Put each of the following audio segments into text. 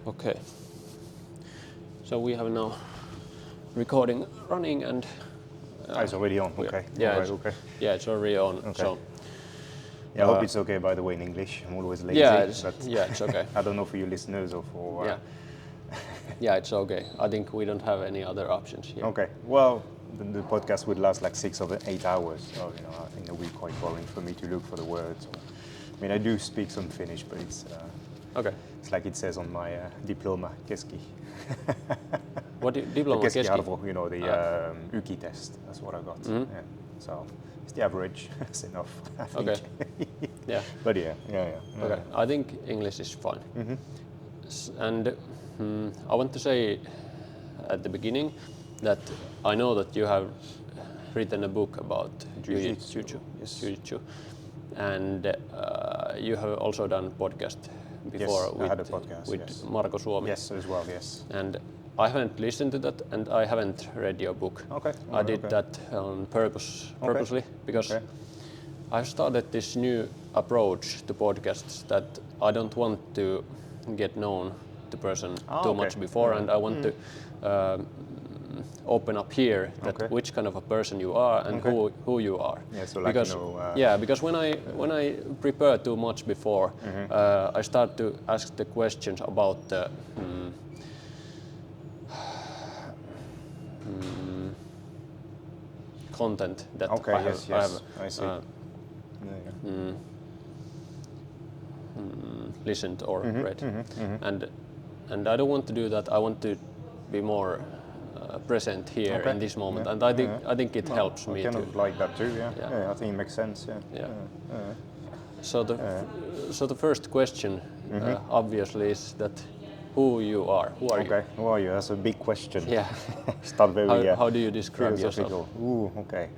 Okay. So we have now recording running and... it's already on, okay. Yeah, okay. Yeah, it's already on. Okay. So, I hope it's okay, by the way, in English. I'm always lazy. yeah, but it's okay. I don't know for you listeners or for... Yeah, it's okay. I think we don't have any other options here. Okay, well, the podcast would last like 6 or 8 hours, so I think it would be quite boring for me to look for the words. I mean, I do speak some Finnish, but it's it's like it says on my diploma, keski. What diploma? Keskiarvo, the YKI test. That's what I got. Yeah. So it's the average. That's enough, I think. Okay. Yeah. But yeah. Okay. I think English is fine. And I want to say at the beginning that I know that you have written a book about Jiu-Jitsu. Yes. Jiu-Jitsu. And you have also done podcast before I had a podcast, with Marko Suomi. Yes, as well, yes. And I haven't listened to that, and I haven't read your book. Okay. I did that on purposely, because I've started this new approach to podcasts that I don't want to get known the person too much before, and I want to open up here that which kind of a person you are and who you are. Yeah, so because because when I prepare too much before, I start to ask the questions about the content that I see. Listened or read, and I don't want to do that. I want to be more present here in this moment, and I think it helps me I kind too. of like that too. Yeah. I think it makes sense. Yeah. So the first question obviously is that who you are. Who are you? Okay. Who are you? That's a big question. Yeah. Start very. How do you describe yourself? Ooh. Okay.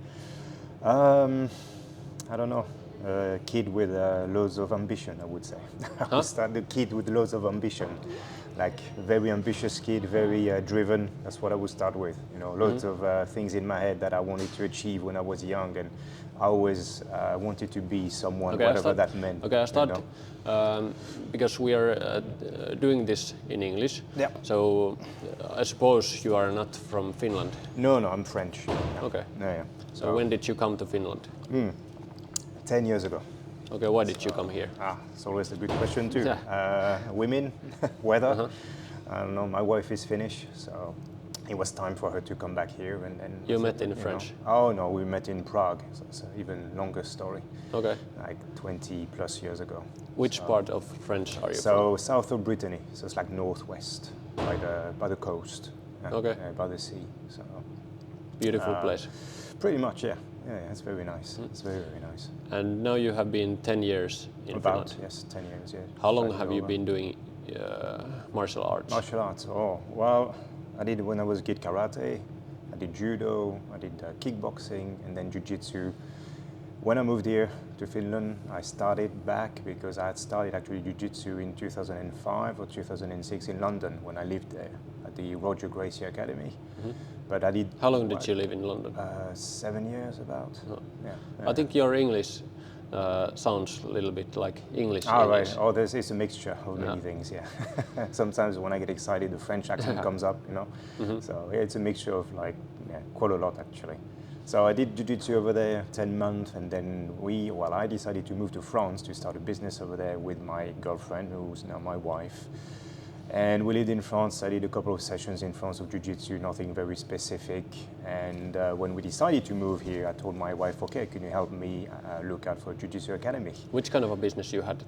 I don't know. A kid with loads of ambition, I would say. I would start the kid with loads of ambition, like very ambitious kid, very driven. That's what I would start with. Loads of things in my head that I wanted to achieve when I was young, and I always wanted to be someone, whatever that meant. Okay, I start because we are doing this in English. Yeah. So I suppose you are not from Finland. No, I'm French. Okay. Yeah. So when did you come to Finland? 10 years ago. Okay, why did you come here? It's always a good question too. Yeah. Women, weather. I don't know, my wife is Finnish, so it was time for her to come back here. And you met in French? Oh no, we met in Prague, so it's an even longer story. Okay. Like 20 plus years ago. Which part of French are you from? So south of Brittany, so it's like northwest, by the coast. Okay. By the sea. So beautiful place. Pretty much, yeah. Yeah, it's very nice. It's very, very nice. And now you have been 10 years in Finland. Yes, 10 years, yeah. How long have you been doing martial arts? Martial arts, well, I did when I was a kid karate, I did judo, I did kickboxing, and then jiu-jitsu. When I moved here to Finland, I started back because I had started actually jiu-jitsu in 2005 or 2006 in London when I lived there at the Roger Gracie Academy. But I did. How long did you live in London? 7 years about. I think your English sounds a little bit like English. Right. It's a mixture of many things. Yeah. Sometimes when I get excited, the French accent comes up. So it's a mixture of quite a lot actually. So I did jiu-jitsu over there 10 months, and then I decided to move to France to start a business over there with my girlfriend, who's now my wife. And we lived in France. I did a couple of sessions in France of jiu-jitsu, nothing very specific. And when we decided to move here, I told my wife, okay, can you help me look out for a jiu-jitsu academy? Which kind of a business you had?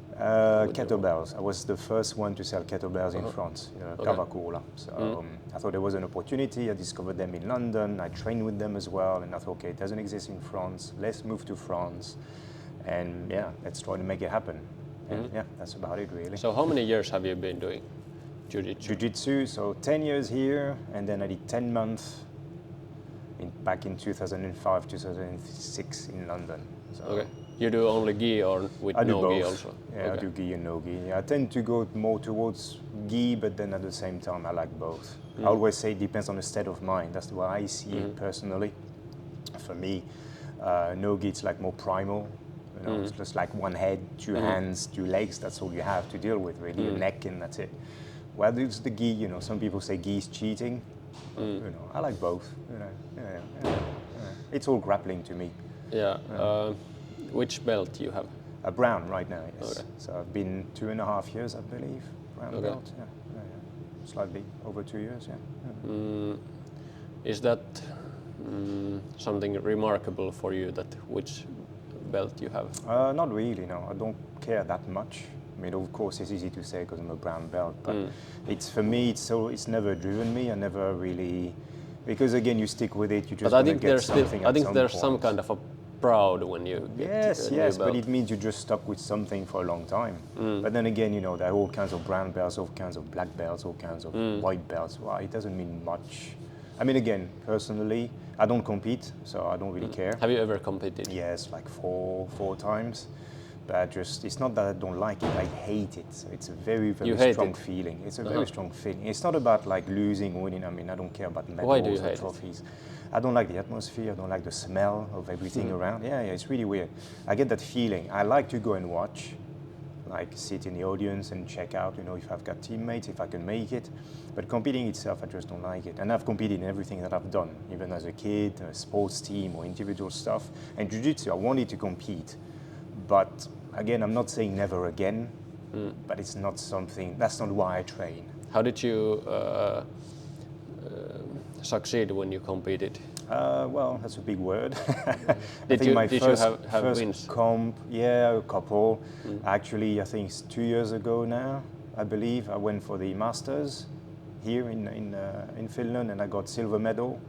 Kettlebells. I was the first one to sell kettlebells in France, Kavakola. So I thought there was an opportunity. I discovered them in London. I trained with them as well. And I thought, okay, it doesn't exist in France. Let's move to France. And let's try to make it happen. And that's about it really. So how many years have you been doing Jiu-jitsu, so 10 years here, and then I did 10 months back in 2005, 2006 in London. So okay. You do only gi or with no gi also? Yeah, I do gi and no gi. Yeah, I tend to go more towards gi, but then at the same time I like both. I always say it depends on the state of mind. That's the way I see it personally. For me, no gi, it's like more primal. It's just like one head, two hands, two legs. That's all you have to deal with, really. Your neck, and that's it. Well, it's the gi. You know, some people say gi is cheating. You know, I like both. You know, yeah. It's all grappling to me. Yeah. Which belt you have? A brown right now, yes. Okay. So I've been 2.5 years, I believe, brown belt. Yeah. Slightly over 2 years. Yeah. Is that something remarkable for you, that which belt you have? Not really, no. I don't care that much. I mean, of course, it's easy to say because I'm a brown belt, but it's, for me, it's never driven me. I never really, because again, you stick with it. You just. But I think there's some kind of a proud when you get a new yes, belt. but it means you just stuck with something for a long time. But then again, you know, there are all kinds of brown belts, all kinds of black belts, all kinds of white belts. Well, it doesn't mean much. I mean, again, personally, I don't compete, so I don't really care. Have you ever competed? Yes, like four times. But it's not that I don't like it, I hate it. So it's a very, very strong feeling. It's a very strong feeling. It's not about like losing or winning. I mean, I don't care about medals or trophies. I don't like the atmosphere, I don't like the smell of everything around. Yeah, it's really weird. I get that feeling. I like to go and watch, like sit in the audience and check out, you know, if I've got teammates, if I can make it. But competing itself, I just don't like it. And I've competed in everything that I've done, even as a kid, a sports team or individual stuff. And jiu-jitsu, I wanted to compete. But again, I'm not saying never again, but it's not something, that's not why I train. How did you succeed when you competed? Well, that's a big word. Did you have first wins? Comp, yeah, a couple. Actually, I think it's 2 years ago now, I believe. I went for the Masters here in Finland, and I got silver medal.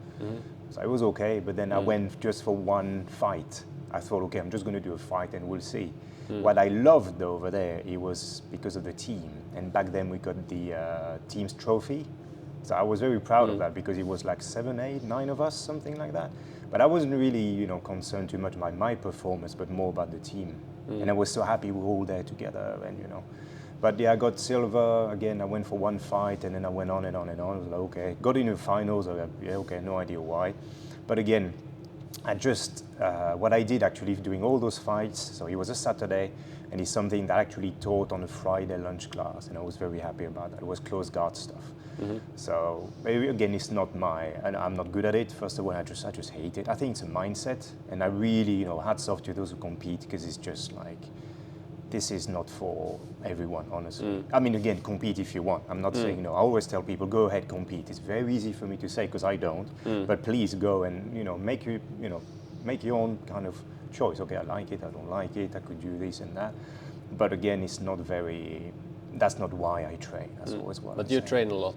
So it was okay, but then I went just for one fight. I thought, okay, I'm just going to do a fight and we'll see. What I loved over there, it was because of the team. And back then we got the team's trophy. So I was very proud of that because it was like 7, 8, 9 of us, something like that. But I wasn't really, you know, concerned too much about my performance, but more about the team. And I was so happy we were all there together, and you know. But yeah, I got silver again. I went for one fight, and then I went on and on and on. I was like, okay, got into the finals. I was like, yeah, okay, no idea why. But again, I just what I did actually doing all those fights. So it was a Saturday, and it's something that I actually taught on a Friday lunch class, and I was very happy about that. It was close guard stuff. So maybe again, it's not and I'm not good at it. First of all, I just hate it. I think it's a mindset, and I really, you know, hats off to those who compete, because it's just like, this is not for everyone, honestly. I mean, again, compete if you want. I'm not saying, you know, I always tell people, go ahead, compete. It's very easy for me to say because I don't, but please go and, you know, make your own kind of choice. Okay, I like it, I don't like it, I could do this and that. But again, it's not very, that's not why I train. That's always what But I you say. train a lot.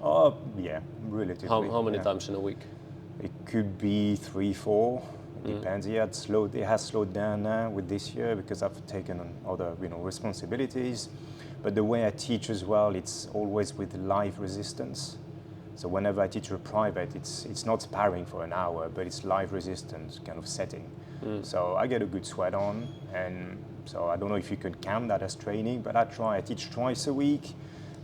Oh, yeah, relatively. How many times in a week? It could be 3, 4. Depends. Yeah, it has slowed down now with this year because I've taken on other, you know, responsibilities. But the way I teach as well, it's always with live resistance. So whenever I teach a private, it's not sparring for an hour, but it's live resistance kind of setting. So I get a good sweat on, and so I don't know if you could count that as training, but I teach twice a week,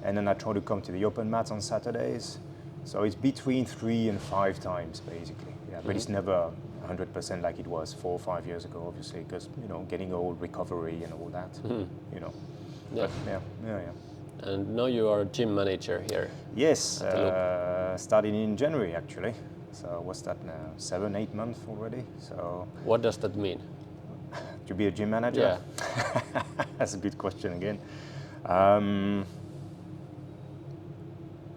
and then I try to come to the open mats on Saturdays. So it's between 3 and 5 times basically. Yeah, but it's never 100% like it was 4 or 5 years ago, obviously, because, you know, getting old, recovery and all that, you know. Yeah. But yeah. And now you are gym manager here. Yes, starting in January actually. So what's that now? 7, 8 months already. So What does that mean? to be a gym manager? Yeah. That's a good question again. I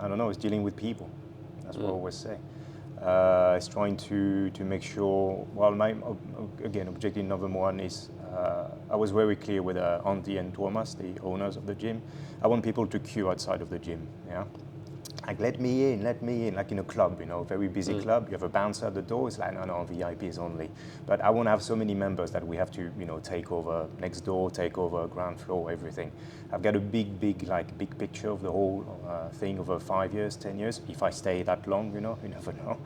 don't know. It's dealing with people. That's what I always say. It's trying to make sure. Well, my objective number one is I was very clear with Andy and Thomas, the owners of the gym. I want people to queue outside of the gym. Yeah, like let me in, like in a club, you know, very busy club. You have a bouncer at the door. It's like no, VIPs only. But I want to have so many members that we have to, you know, take over next door, take over ground floor, everything. I've got a big picture of the whole thing over 5 years, 10 years. If I stay that long, you know, you never know.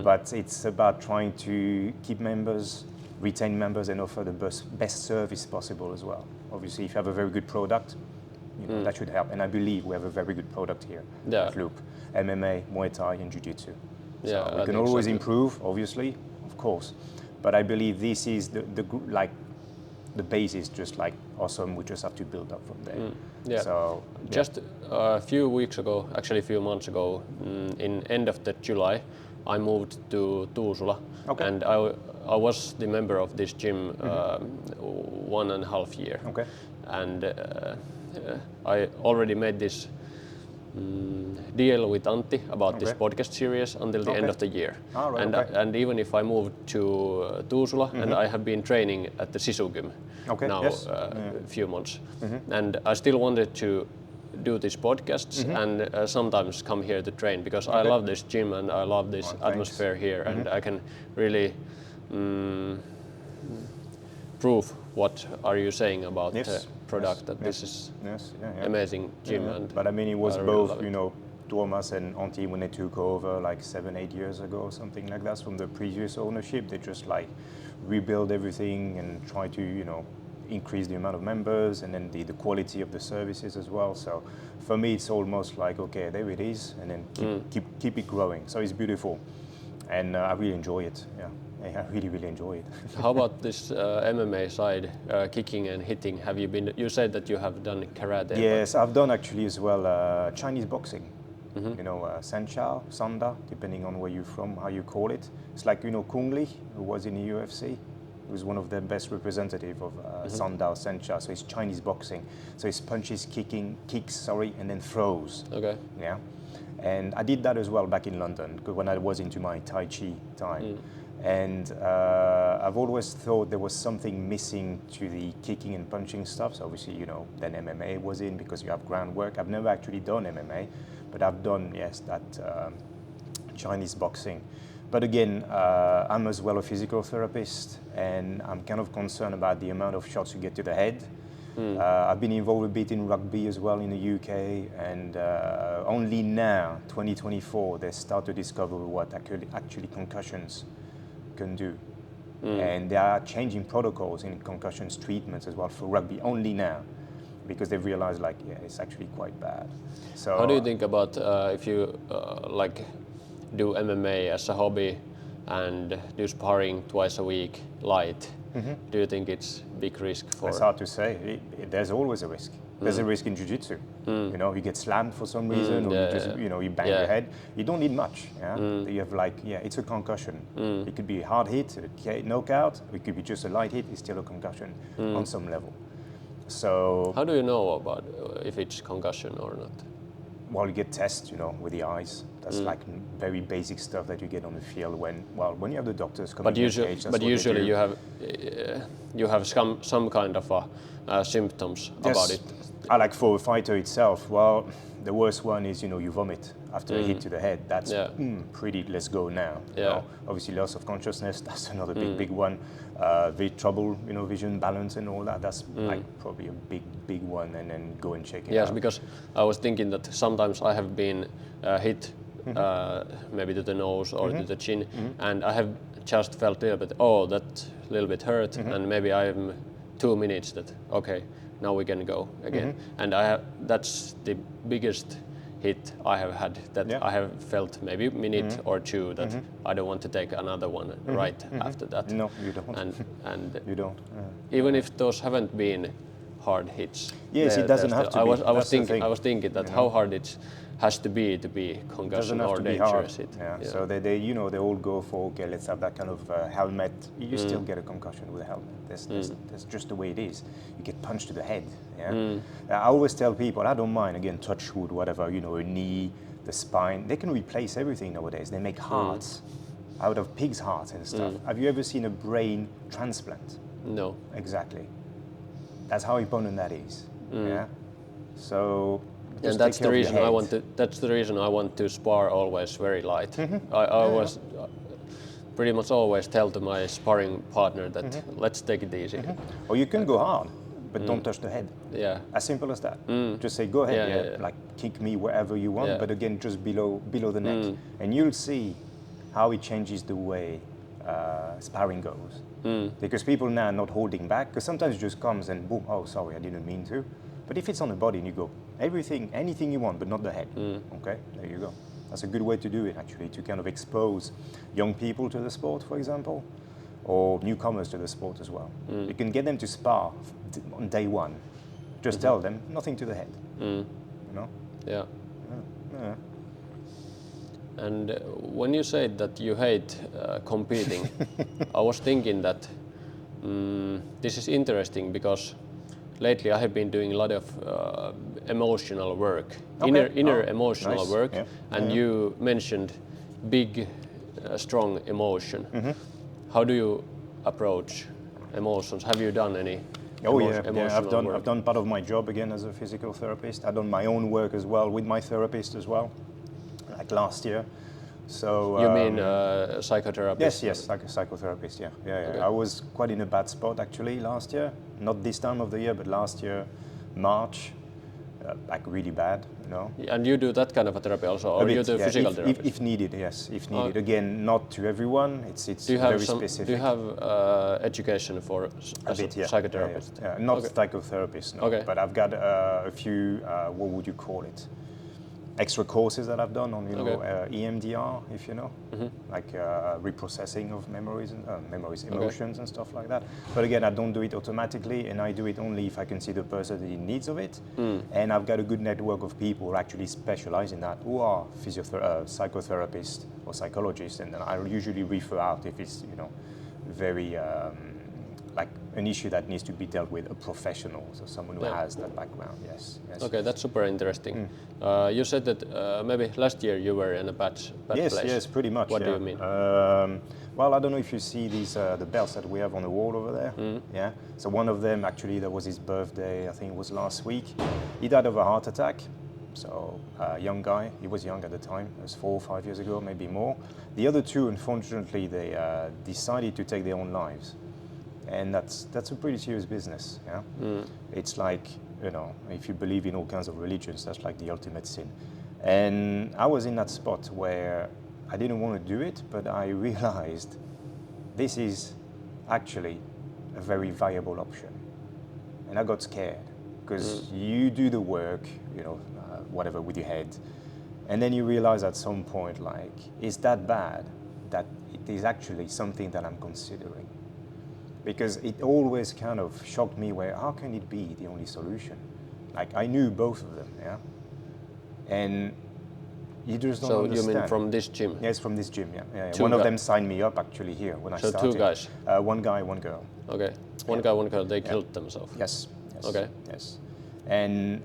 But it's about trying to keep members, retain members, and offer the best service possible as well. Obviously, if you have a very good product, you know, that should help. And I believe we have a very good product here at Loop. MMA, Muay Thai, and Jiu-Jitsu. Yeah, so we can always improve, obviously, of course. But I believe this is the basis, just like awesome. We just have to build up from there. Yeah. So just a few weeks ago, actually a few months ago, in end of the July, I moved to Tuusula, Okay. and I was the member of this gym 1.5 years. Okay. And I already made this deal with Antti about this podcast series until the end of the year. Right, And even if I moved to Tuusula, and I have been training at the Sisu Gym now a few months, and I still wanted to do these podcasts and sometimes come here to train because I love this gym and I love this atmosphere here, and I can really prove what are you saying about the product, that this is amazing gym. And but I mean, it was I really both, you know, Thomas and Antti when they took over like 7-8 years ago or something like that from the previous ownership. They just like rebuild everything and try to, you know, increase the amount of members and then the quality of the services as well. So for me, it's almost like, okay, there it is, and then keep it growing. So it's beautiful, and I really enjoy it. Yeah. I really enjoy it. How about this MMA side, kicking and hitting? Have you been? You said that you have done karate. Yes, I've done actually as well Chinese boxing. You know, Sancha, Sanda, depending on where you're from, how you call it. It's like, you know, Kung Lee, who was in the UFC. He was one of the best representative of Sanda or Sancha. So it's Chinese boxing. So it's punches, kicks, and then throws. Okay. Yeah. And I did that as well back in London when I was into my Tai Chi time. And I've always thought there was something missing to the kicking and punching stuff. So obviously, you know, then MMA was in because you have groundwork. I've never actually done MMA, but I've done, yes, that Chinese boxing. But again, I'm as well a physical therapist, and I'm kind of concerned about the amount of shots you get to the head. I've been involved a bit in rugby as well in the UK, and only now, 2024, they start to discover what actually concussions can do. And they are changing protocols in concussions treatments as well for rugby only now, because they've realized, like, yeah, it's actually quite bad. So how do you think about if you like do MMA as a hobby and do sparring twice a week light? Do you think it's big risk for? It's hard to say. There's always a risk. There's a risk in jiu-jitsu. You know, you get slammed for some reason, or you just, you know, you bang your head. You don't need much. Yeah, you have like, it's a concussion. It could be a hard hit, a knockout. It could be just a light hit. It's still a concussion on some level. So how do you know about if it's concussion or not? Well, you get tests, you know, with the eyes. That's like very basic stuff that you get on the field when you have the doctors coming. But usually you have some kind of symptoms about it. Like for a fighter itself, well, the worst one is, you know, you vomit after a hit to the head. That's pretty, let's go now. You know? Obviously loss of consciousness, that's another big one. Trouble, you know, vision, balance and all that, that's like probably a big one, and then go and check it out. Yes, because I was thinking that sometimes I have been hit maybe to the nose or to the chin, and I have just felt a little bit, that little bit hurt, and maybe I'm 2 minutes that, okay, now we can go again. And that's the biggest hit I have had, that I have felt maybe a minute or two that I don't want to take another one right after that. No, you don't. And you don't. Even if those haven't been hard hits. Yes, it doesn't have to be. I was thinking that how hard it has to be concussion or dangerous hit. So they you know, they all go for, okay, let's have that kind of helmet. You still get a concussion with a helmet. That's just the way it is. You get punched to the head. I always tell people, I don't mind, again, touch wood, whatever, you know, a knee, the spine. They can replace everything nowadays. They make hearts out of pigs' hearts and stuff. Have you ever seen a brain transplant? No. Exactly. That's how important that is. Yeah. So. And that's the reason I want to. That's the reason I want to spar always very light. I was pretty much always tell to my sparring partner that let's take it easy. Or you can go hard, but don't touch the head. Yeah. As simple as that. Just say, go ahead, like kick me wherever you want, but again, just below the neck, and you'll see how it changes the way sparring goes. Because people now are not holding back, because sometimes it just comes and boom, oh sorry, I didn't mean to. But if it's on the body and you go, anything you want, but not the head, okay, there you go. That's a good way to do it, actually, to kind of expose young people to the sport, for example, or newcomers to the sport as well. You can get them to spar on day one, Just tell them, nothing to the head. You know? Yeah. Yeah. And when you said that you hate competing, I was thinking that this is interesting because lately I have been doing a lot of emotional work, inner emotional nice. work, Yeah. and you mentioned big, strong emotion. How do you approach emotions? Have you done any emotional work? I've done part of my job again as a physical therapist. I've done my own work as well with my therapist as well, like last year. So you mean psychotherapist? Yes, psychotherapist. Yeah. Okay. I was quite in a bad spot actually last year. Not this time of the year, but last year, March, like really bad. You know. And you do that kind of a therapy also, or you do physical therapy? If needed, yes. If needed, again, not to everyone. It's very specific. Do you have education for as a psychotherapist? Yeah. Not psychotherapist, no. Okay. But I've got a few. What would you call it? Extra courses that I've done on EMDR, if you know, like reprocessing of memories and emotions and stuff like that. But again, I don't do it automatically, and I do it only if I can see the person in needs of it. And I've got a good network of people who actually specialize in that, who are psychotherapists or psychologists, and then I usually refer out if it's very like an issue that needs to be dealt with a professional, so someone who has that background. Yes. Okay, that's super interesting. You said that maybe last year you were in a bad place. Yes, pretty much. What do you mean? Well, I don't know if you see these the belts that we have on the wall over there. Yeah. So one of them actually, that was his birthday. I think it was last week. He died of a heart attack. So young guy. He was young at the time. It was 4 or 5 years ago, maybe more. The other two, unfortunately, they decided to take their own lives. And that's a pretty serious business. Yeah, it's like, if you believe in all kinds of religions, that's like the ultimate sin. And I was in that spot where I didn't want to do it, but I realized this is actually a very viable option. And I got scared because you do the work, whatever with your head, and then you realize at some point, like, is that bad that it is actually something that I'm considering? Because it always kind of shocked me how can it be the only solution? Like, I knew both of them, yeah? And you just don't understand. So you mean from this gym? Yes, from this gym, yeah. One of them signed me up actually here when I started. So 2 guys? One guy, one girl. Okay. One guy, one girl, they killed themselves? Yes. Okay. Yes. And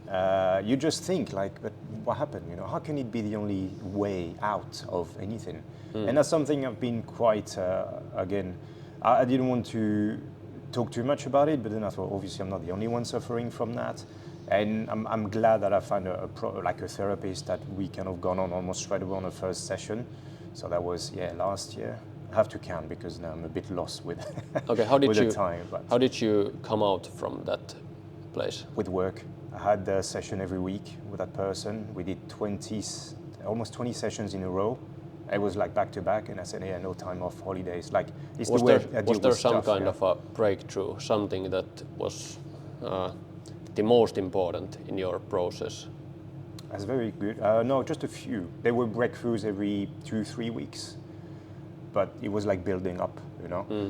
you just think, like, but what happened? How can it be the only way out of anything? And that's something I've been quite, again, I didn't want to talk too much about it, but then I thought, obviously, I'm not the only one suffering from that. And I'm glad that I found a therapist that we kind of gone on almost straight away on the first session. So that was, last year. I have to count because now I'm a bit lost with, okay, how did with you, the time. But how did you come out from that place? With work. I had a session every week with that person. We did almost 20 sessions in a row. It was like back to back, and I said, no time off, holidays. Like, it's was the way there, was there some kind of a breakthrough, something that was the most important in your process? That's very good. No, just a few. There were breakthroughs every 2-3 weeks, but it was like building up,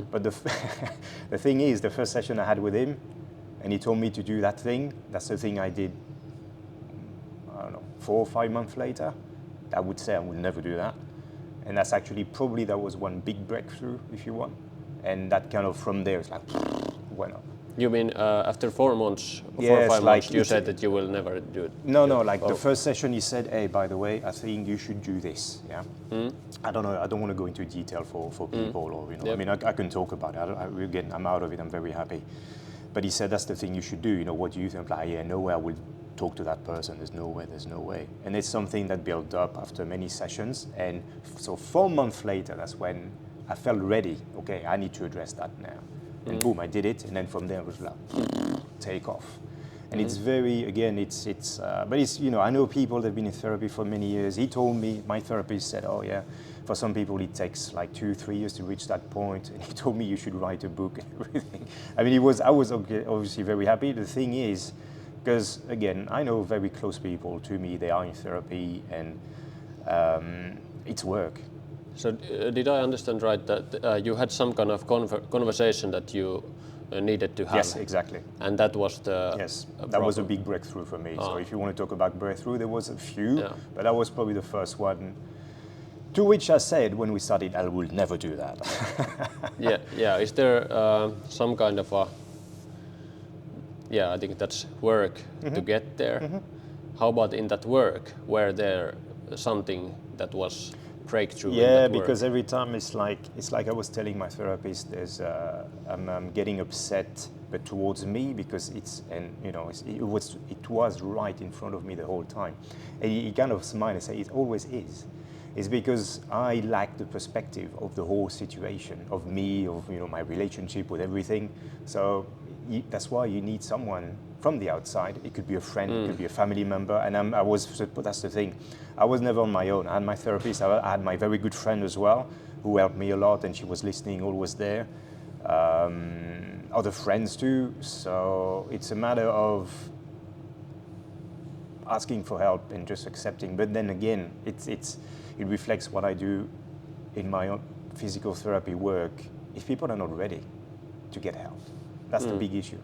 But the thing is, the first session I had with him, and he told me to do that thing. That's the thing I did, 4 or 5 months later. I would say I would never do that. And that's actually probably that was one big breakthrough, if you want. And that kind of from there, it's like, went up. You mean after 4 months, 4 or 5 months, you said that you will never do it? No, the first session he said, hey, by the way, I think you should do this, yeah? I don't know, I don't want to go into detail for people or, Yep. I mean, I can talk about it. Again, I'm out of it, I'm very happy. But he said, that's the thing you should do, what do you think? I'm like, no way I will talk to that person, there's no way. And it's something that built up after many sessions. And so 4 months later, that's when I felt ready. Okay, I need to address that now. And boom, I did it. And then from there, it was like, take off. And it's very, again, but it's, I know people that have been in therapy for many years. He told me, my therapist said, for some people it takes like 2-3 years to reach that point. And he told me you should write a book and everything. I mean, I was obviously very happy. The thing is, because again, I know very close people to me, they are in therapy and it's work. So did I understand right that you had some kind of conversation that you needed to have. Yes, exactly. And that was the that was a big breakthrough for me. So if you want to talk about breakthrough, there was a few, but that was probably the first one. To which I said when we started, I will never do that. yeah. Is there some kind of a I think that's work to get there. How about in that work? Were there something that was breakthrough? Yeah, because every time it's like I was telling my therapist, I'm getting upset, but towards me because it was right in front of me the whole time, and he kind of smiled and said, "It always is." It's because I lack the perspective of the whole situation, of me, of my relationship with everything. So that's why you need someone from the outside. It could be a friend, it could be a family member, and that's the thing. I was never on my own. I had my therapist, I had my very good friend as well, who helped me a lot, and she was listening, always there. Other friends too. So it's a matter of asking for help and just accepting. But then again, it reflects what I do in my own physical therapy work. If people are not ready to get help, that's the big issue.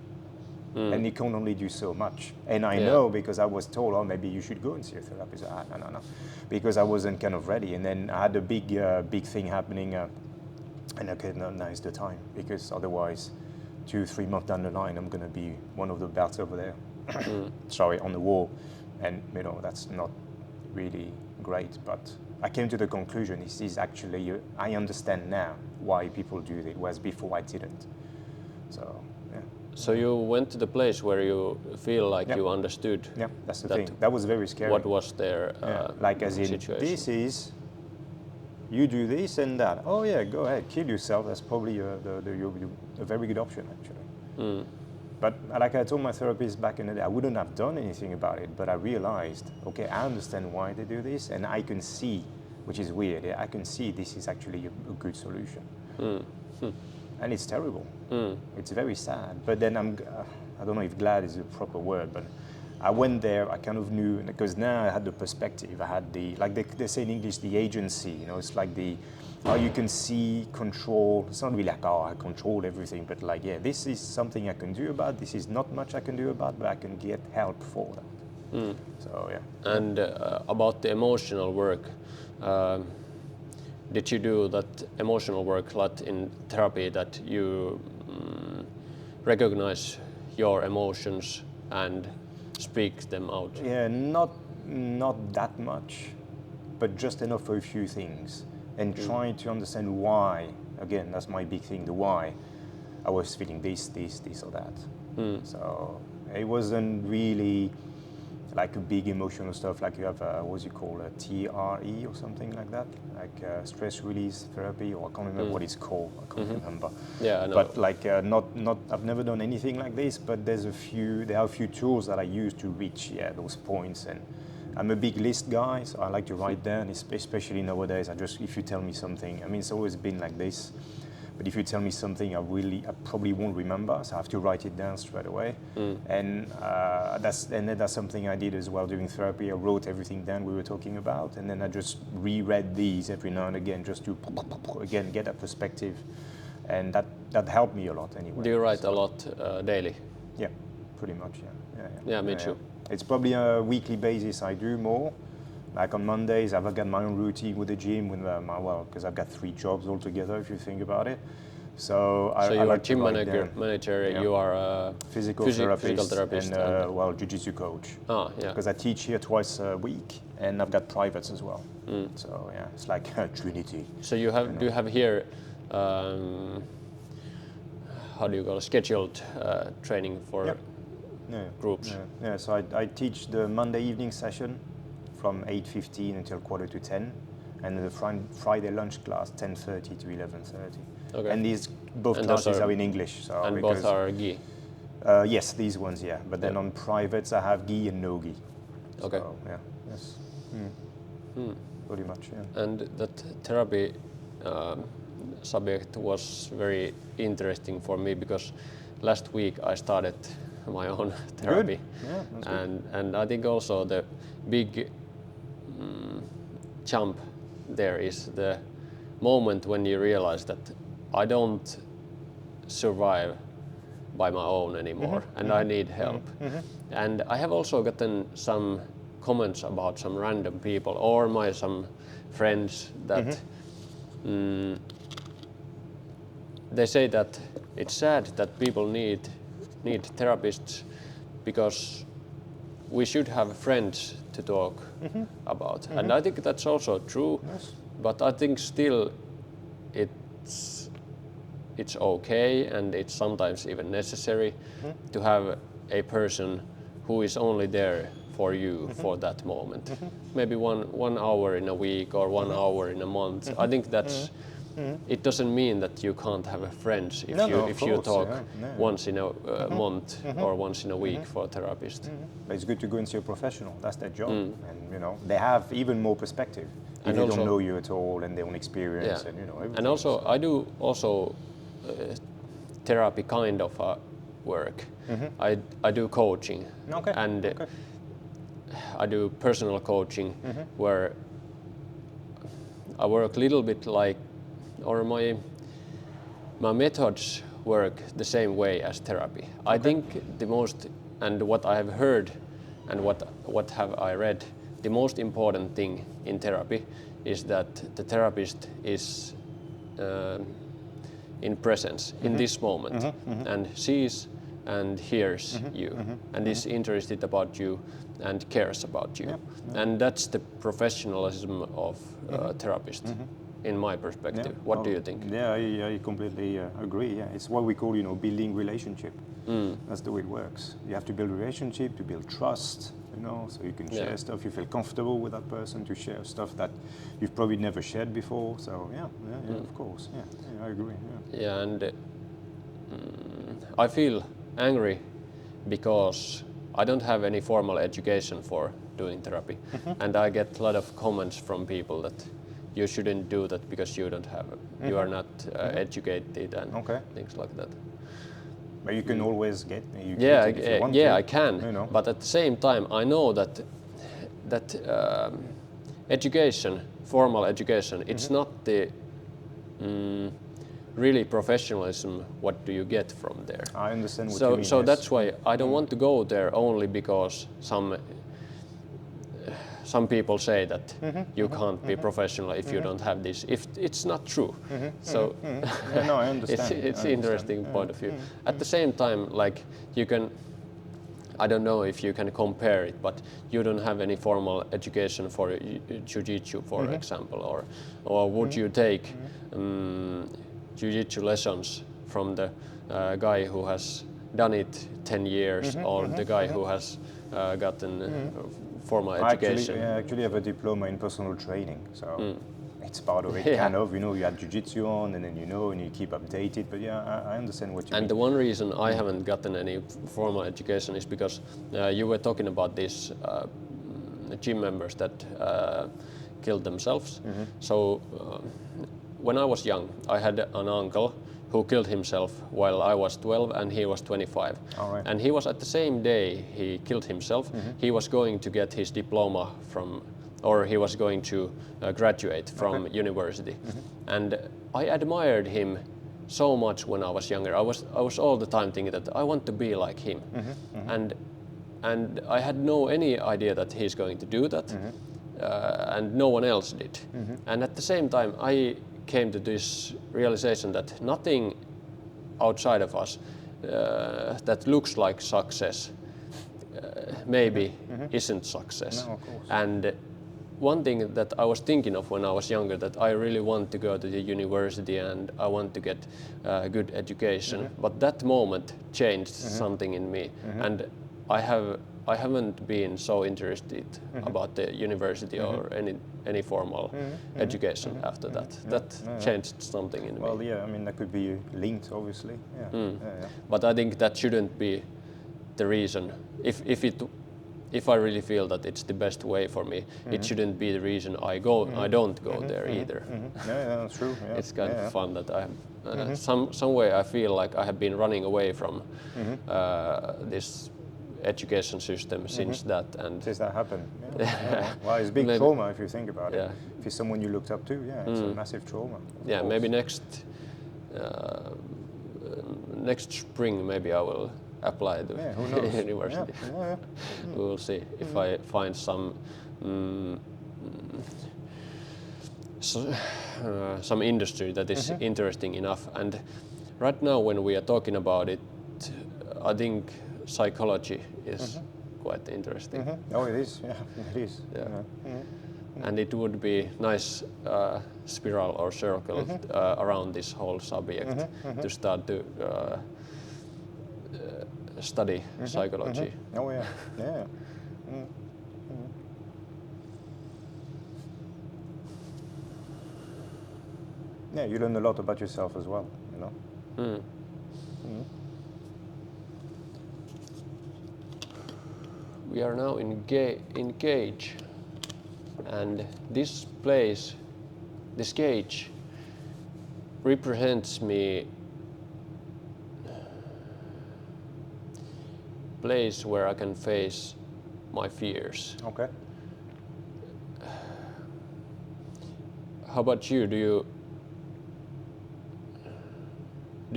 And you can only do so much. And I know because I was told, oh, maybe you should go and see a therapist. No. Because I wasn't kind of ready. And then I had a big thing happening. And okay, now is the time. Because otherwise, 2-3 months down the line, I'm going to be one of the belts over there. Sorry, on the wall. And, that's not really great. But I came to the conclusion, this is actually, I understand now why people do it, whereas before I didn't. So you went to the place where you feel like you understood. Yeah, that's the thing. That was very scary. What was their like as in, situation? This is, you do this and that. Oh yeah, go ahead, kill yourself. That's probably a very good option actually. But like I told my therapist back in the day, I wouldn't have done anything about it, but I realized, okay, I understand why they do this, and I can see, which is weird, I can see this is actually a good solution. And it's terrible. It's very sad. But then I don't know if glad is a proper word, but I went there, I kind of knew, because now I had the perspective, I had like they say in English, the agency, it's like how you can see, control. It's not really like, I control everything, but like, this is something I can do about, this is not much I can do about, but I can get help for that. So, yeah. And about the emotional work, did you do that emotional work a lot in therapy, that you recognize your emotions and speak them out? Yeah, not that much, but just enough for a few things. And trying to understand why, again, that's my big thing, the why I was feeling this or that. So it wasn't really like a big emotional stuff, like you have, what's it called, a TRE or something like that, like stress release therapy, or I can't remember what it's called, I can't remember. Yeah, I know. But like, I've never done anything like this, but there are a few tools that I use to reach, those points. And I'm a big list guy, so I like to write down, especially nowadays. If you tell me something, it's always been like this, but if you tell me something I probably won't remember, so I have to write it down straight away. And that's something I did as well during therapy. I wrote everything down we were talking about, and then I just reread these every now and again, just to again get a perspective, and that helped me a lot anyway. Do you write a lot daily? Yeah, pretty much. Yeah, me too. It's probably a weekly basis I do more. Like on Mondays, I've got my own routine with the gym, because I've got 3 jobs altogether, if you think about it. So you are like gym manager, you are a physical therapist and jiu-jitsu coach. Yeah. Because I teach here twice a week, and I've got privates as well. So yeah, it's like a trinity. So do you have here, how do you call it, scheduled training for groups? Yeah, so I teach the Monday evening session from 8:15 until 9:45, and the Friday lunch class 10:30 to 11:30. Okay. And both classes are in English. So and both are gi? Yes, these ones, But then on privates I have gi and no gi. Okay. So, yes. Pretty much, And that therapy subject was very interesting for me, because last week I started my own therapy. Good. Yeah, that's good. And I think also the big jump there is the moment when you realize that I don't survive by my own anymore, and I need help. And I have also gotten some comments about some random people or some friends that they say that it's sad that people need therapists because we should have friends to talk about. And I think that's also true, but I think still it's okay and it's sometimes even necessary to have a person who is only there for you for that moment. Maybe one hour in a week or 1 hour in a month. I think that's it doesn't mean that you can't have friends if you talk once in a month or once in a week for a therapist. But it's good to go and see a professional. That's their job, and they have even more perspective. If they don't know you at all and their own experience, and everything. And also, I do also therapy kind of work. I do coaching, and I do personal coaching where I work a little bit like, or my methods work the same way as therapy. I think the most, and what I have heard and what have I read, the most important thing in therapy is that the therapist is in presence in this moment and sees and hears you and is interested about you and cares about you. And that's the professionalism of therapist in my perspective. What do you think? Yeah, I completely agree. Yeah, it's what we call building relationship. That's the way it works. You have to build a relationship, to build trust, so you can share stuff, you feel comfortable with that person to share stuff that you've probably never shared before. So of course, I agree. Yeah, and I feel angry because I don't have any formal education for doing therapy, and I get a lot of comments from people that you shouldn't do that because you don't have, you are not educated and things like that. But you can always get educated if you want to. I can. But at the same time, I know that education, formal education, it's not the really professionalism. What do you get from there? I understand what you mean. So that's why I don't want to go there only because some people say that you can't be professional if you don't have this. If it's not true, so no, I understand. it's interesting point of view. At the same time, like you can, I don't know if you can compare it, but you don't have any formal education for jiu-jitsu, for example, or would you take jiu-jitsu lessons from the guy who has done it 10 years or the guy who has gotten formal education? I actually have a diploma in personal training, so it's part of it. Kind of, you have jiu-jitsu on, and then and you keep updated. But I understand what you mean. And the one reason I haven't gotten any formal education is because you were talking about these gym members that killed themselves. So when I was young, I had an uncle who killed himself while I was 12 and he was 25. And he was at the same day he killed himself, he was going to get his diploma or he was going to graduate from university. And I admired him so much when I was younger. I was all the time thinking that I want to be like him. And I had any idea that he's going to do that, and no one else did. And at the same time, I came to this realization that nothing outside of us that looks like success maybe isn't success. No, of course. And one thing that I was thinking of when I was younger, that I really want to go to the university and I want to get good education. But that moment changed something in me, and I haven't been so interested about the university or any formal education after that. That changed something in me. Well, yeah, I mean that could be linked, obviously. But I think that shouldn't be the reason. If I really feel that it's the best way for me, it shouldn't be the reason I don't go there either. Yeah, that's true. Yeah. It's kind of fun that I some way I feel like I have been running away from this education system since that. And since that happened. Well, it's a big trauma if you think about it. If it's someone you looked up to, it's a massive trauma. Yeah, maybe next spring maybe I will apply to who knows? university. We will see if I find some industry that is interesting enough. And right now, when we are talking about it, I think psychology is quite interesting. Oh, it is. Yeah, it is. Yeah. And it would be nice spiral or circle around this whole subject to start to study psychology. Oh yeah, yeah. Yeah, you learn a lot about yourself as well, you know. We are now engaged, and this place, this cage, represents me place where I can face my fears. Okay. How about you? Do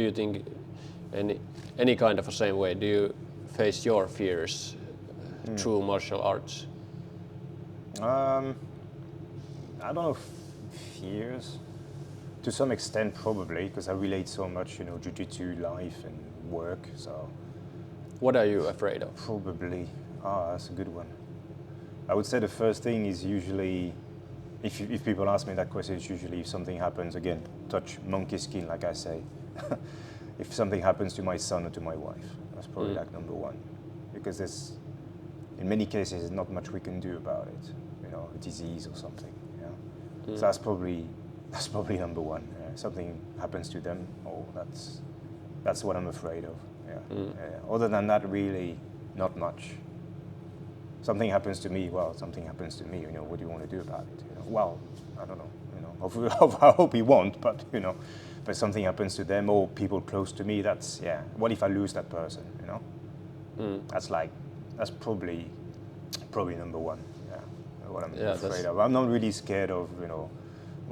you think any kind of a same way? Do you face your fears through martial arts? I don't know, fears. To some extent, probably, because I relate so much, you know, jiu-jitsu, life, and work. So. What are you afraid of? Probably. That's a good one. I would say the first thing is usually, if people ask me that question, it's usually if something happens, again, touch monkey skin, like I say. If something happens to my son or to my wife, that's probably like number one. Because there's, in many cases, there's not much we can do about it. You know, a disease or something. Yeah. So that's probably number one. Something happens to them, that's what I'm afraid of. Yeah. Other than that, really, not much. Something happens to me. Well, something happens to me. You know, what do you want to do about it? You know, well, I don't know. You know, hopefully, I hope he won't. But you know, if something happens to them or people close to me, that's What if I lose that person? You know, that's probably number one. Yeah, what I'm afraid of. I'm not really scared of. You know,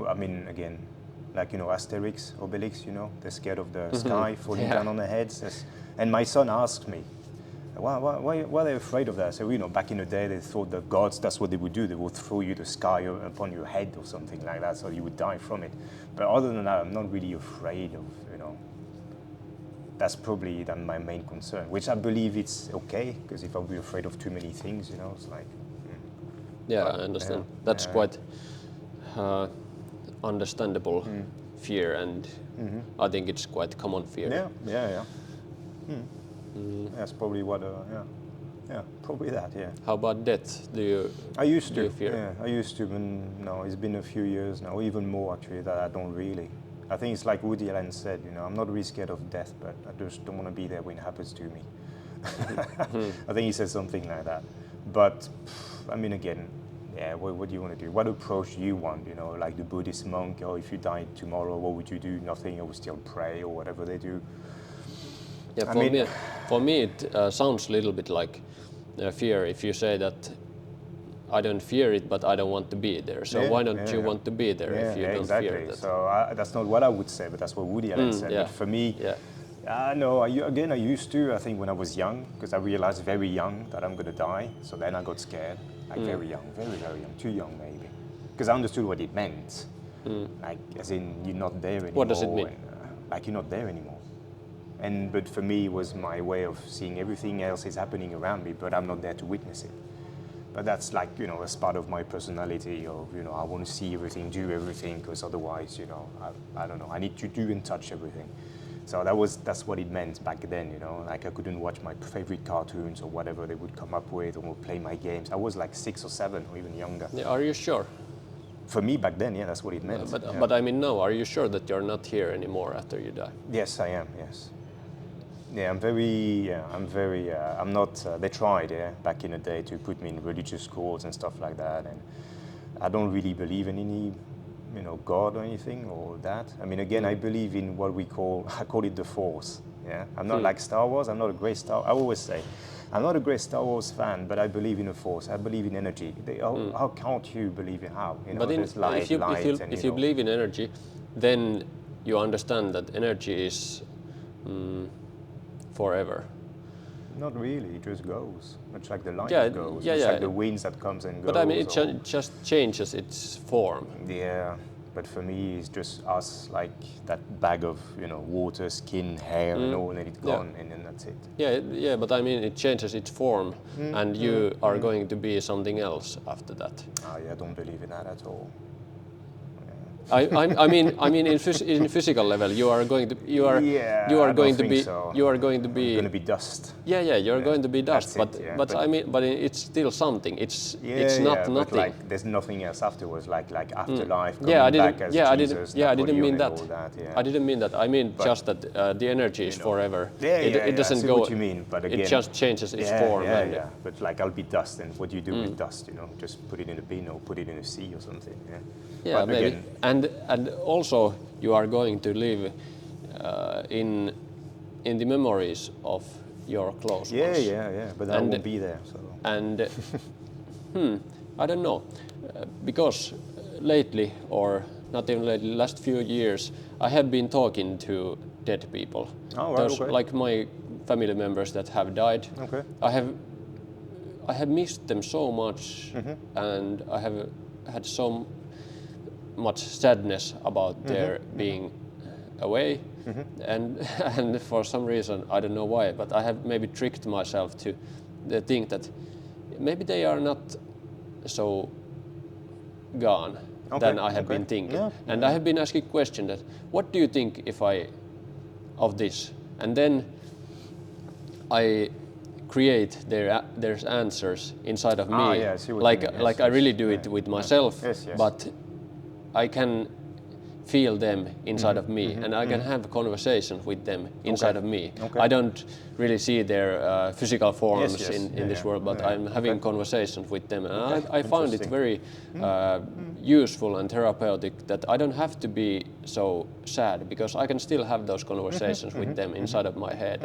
I mean, again, like, you know, Asterix, Obelix. You know, they're scared of the sky falling down on their heads. And my son asked me, why are they afraid of that? So, you know, back in the day, they thought the gods, that's what they would do. They would throw you the sky upon your head or something like that, so you would die from it. But other than that, I'm not really afraid of, you know. That's probably my main concern, which I believe it's okay, because if I'll be afraid of too many things, you know, it's like... Yeah, I understand. That's quite understandable fear, and I think it's quite common fear. Yeah. That's probably what. Probably that. Yeah. How about death? Do you? I used to. Fear? Yeah, I used to. But no, it's been a few years now, even more actually. That I don't really. I think it's like Woody Allen said. You know, I'm not really scared of death, but I just don't want to be there when it happens to me. I think he said something like that. But I mean, again, what do you want to do? What approach do you want? You know, like the Buddhist monk, or if you died tomorrow, what would you do? Nothing. I would still pray or whatever they do. Yeah, for me, it sounds a little bit like fear. If you say that I don't fear it, but I don't want to be there. So why don't you want to be there if you don't fear that? So that's not what I would say, but that's what Woody Allen said. But for me, no. I used to. I think when I was young, because I realized very young that I'm going to die. So then I got scared, like very young, very young, too young maybe, because I understood what it meant. Like, as in, you're not there anymore. What does it mean? Like, you're not there anymore. But for me, it was my way of seeing everything else is happening around me, but I'm not there to witness it. But that's like, you know, as part of my personality of, you know, I want to see everything, do everything, because otherwise, you know, I don't know, I need to do and touch everything. So that's what it meant back then, you know, like I couldn't watch my favorite cartoons or whatever they would come up with, or play my games. I was like 6 or 7 or even younger. Yeah, are you sure? For me back then, that's what it meant. But I mean, no, are you sure that you're not here anymore after you die? Yes, I am, yes. Yeah, I'm not, they tried, back in the day to put me in religious schools and stuff like that, and I don't really believe in any, you know, God or anything or that. I mean, again, I believe in what I call it the Force, yeah? I'm not like Star Wars, I always say, I'm not a great Star Wars fan, but I believe in the Force, I believe in energy. How can't you believe in how? You know, but there's light, if you believe in energy, then you understand that energy is forever? Not really. It just goes. It's like the light Yeah, goes. yeah, It's yeah. like the winds that comes and goes. But I mean, it or- just changes its form. Yeah, but for me, it's just us, like that bag of water, skin, hair, and all, and it's Yeah. gone, and then that's it. Yeah, but I mean, it changes its form, and you are going to be something else after that. Oh yeah, I don't believe in that at all. I mean, in physical level, you are going to Yeah, you are I going don't to be think so. you are going to I'm be gonna be dust. yeah you're going to be dust, That's it, yeah, but I mean, but it's still something. It's not but nothing. like there's nothing else afterwards, like afterlife, coming Yeah, I back didn't. as Yeah, Jesus, I didn't mean Napoleon that. and all that. Yeah. I didn't mean that. I mean just that the energy is forever. It doesn't I see go. what you mean, but again, it just changes its yeah, form. Yeah, and yeah. But like I'll be dust, and what do you do with dust? Just put it in a bin or put it in a sea or something. Yeah. Yeah, but maybe. Again, And also you are going to live in the memories of your close ones. yeah. But I won't be there. So. And I don't know, because lately, or not even lately, last few years, I have been talking to dead people. Oh, right, Those, okay. like my family members that have died. Okay. I have missed them so much, and I have had so much sadness about their being away, and for some reason, I don't know why, but I have maybe tricked myself to think that maybe they are not so gone than I have been thinking. Yeah. And I have been asking question that, what do you think of this? And then I create their answers inside of me, yeah, I see what you mean. Yes, I really do yes, it with myself, Yes. but I can feel them inside of me, and I can have conversations with them inside of me. Okay. I don't really see their physical forms Yes. in this world, but I'm having conversations with them, and I found it Interesting. very useful and therapeutic that I don't have to be so sad, because I can still have those conversations with them inside of my head,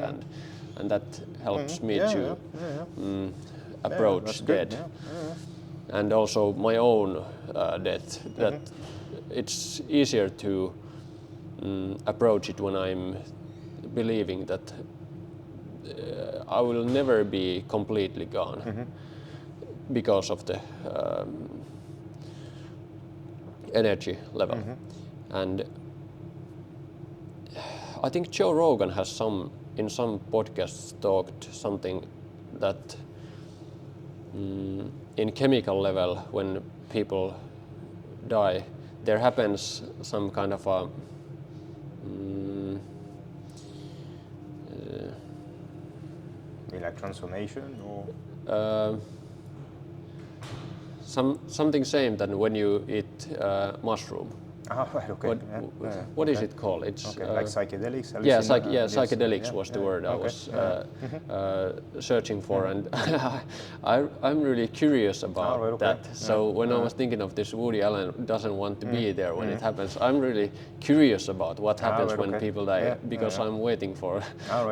and that helps me to approach that's good, death. And also my own death, that it's easier to approach it when I'm believing that I will never be completely gone because of the energy level. And I think Joe Rogan has in some podcasts talked something that in chemical level, when people die, there happens some kind of a Like transformation or something same than when you eat mushroom. right, okay. What is it called? It's Like psychedelics? Psychedelics was the word I was searching for, and I'm really curious about that. So when I was thinking of this, Woody Allen doesn't want to be there when it happens. I'm really curious about what happens when people die, because I'm waiting for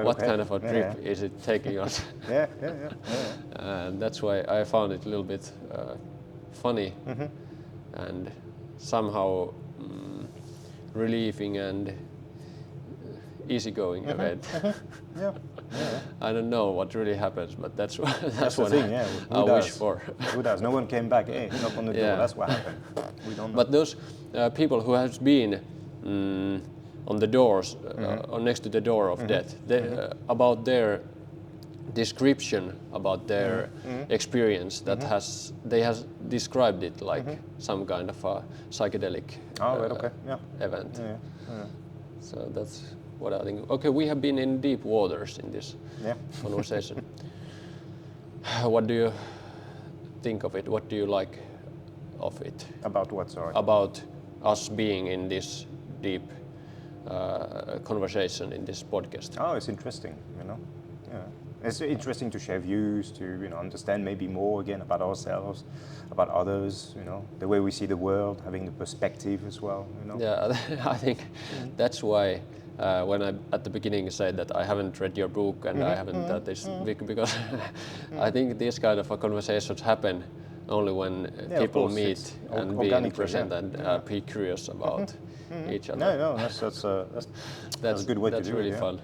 what kind of a trip is it taking us. And that's why I found it a little bit funny and somehow relieving and easygoing event. I don't know what really happens, but that's what the thing, I wish for. Who does? No one came back. Hey, knock on the door. That's what happened. We don't know. But those people who have been on the doors, or next to the door of death, about their description about their experience, that they has described it like some kind of a psychedelic event. So that's what I think. Okay, we have been in deep waters in this conversation. What do you think of it? What do you like of it? About what, sorry? About us being in this deep conversation in this podcast. Oh, it's interesting, It's interesting to share views, to understand maybe more again about ourselves, about others, the way we see the world, having the perspective as well, Yeah, I think that's why when I at the beginning said that I haven't read your book and I haven't done this because I think these kind of conversations happen only when people meet and be in present and be curious about each other. No, that's a good way to do it. That's really fun.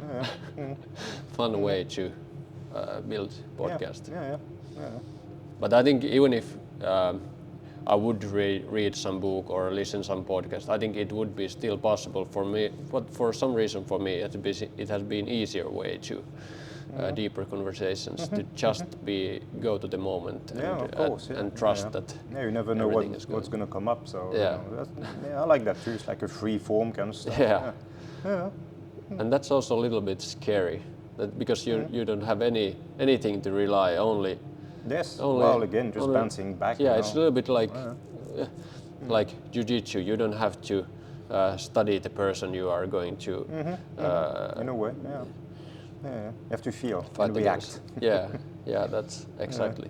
Fun way to build podcast. Yeah. But I think even if I would read some book or listen some podcast, I think it would be still possible for me. But for some reason, for me, it has been easier way to deeper conversations to just go to the moment and trust that. Yeah, you never know what's going to come up. So I like that too. It's like a free form kind of stuff. Yeah. And that's also a little bit scary, that because you don't have anything to rely only. Yes. Well, again, just bouncing back. Yeah, it's a little bit like jiu-jitsu. You don't have to study the person you are going to. In a way, yeah. You have to feel and react. Yeah, that's exactly.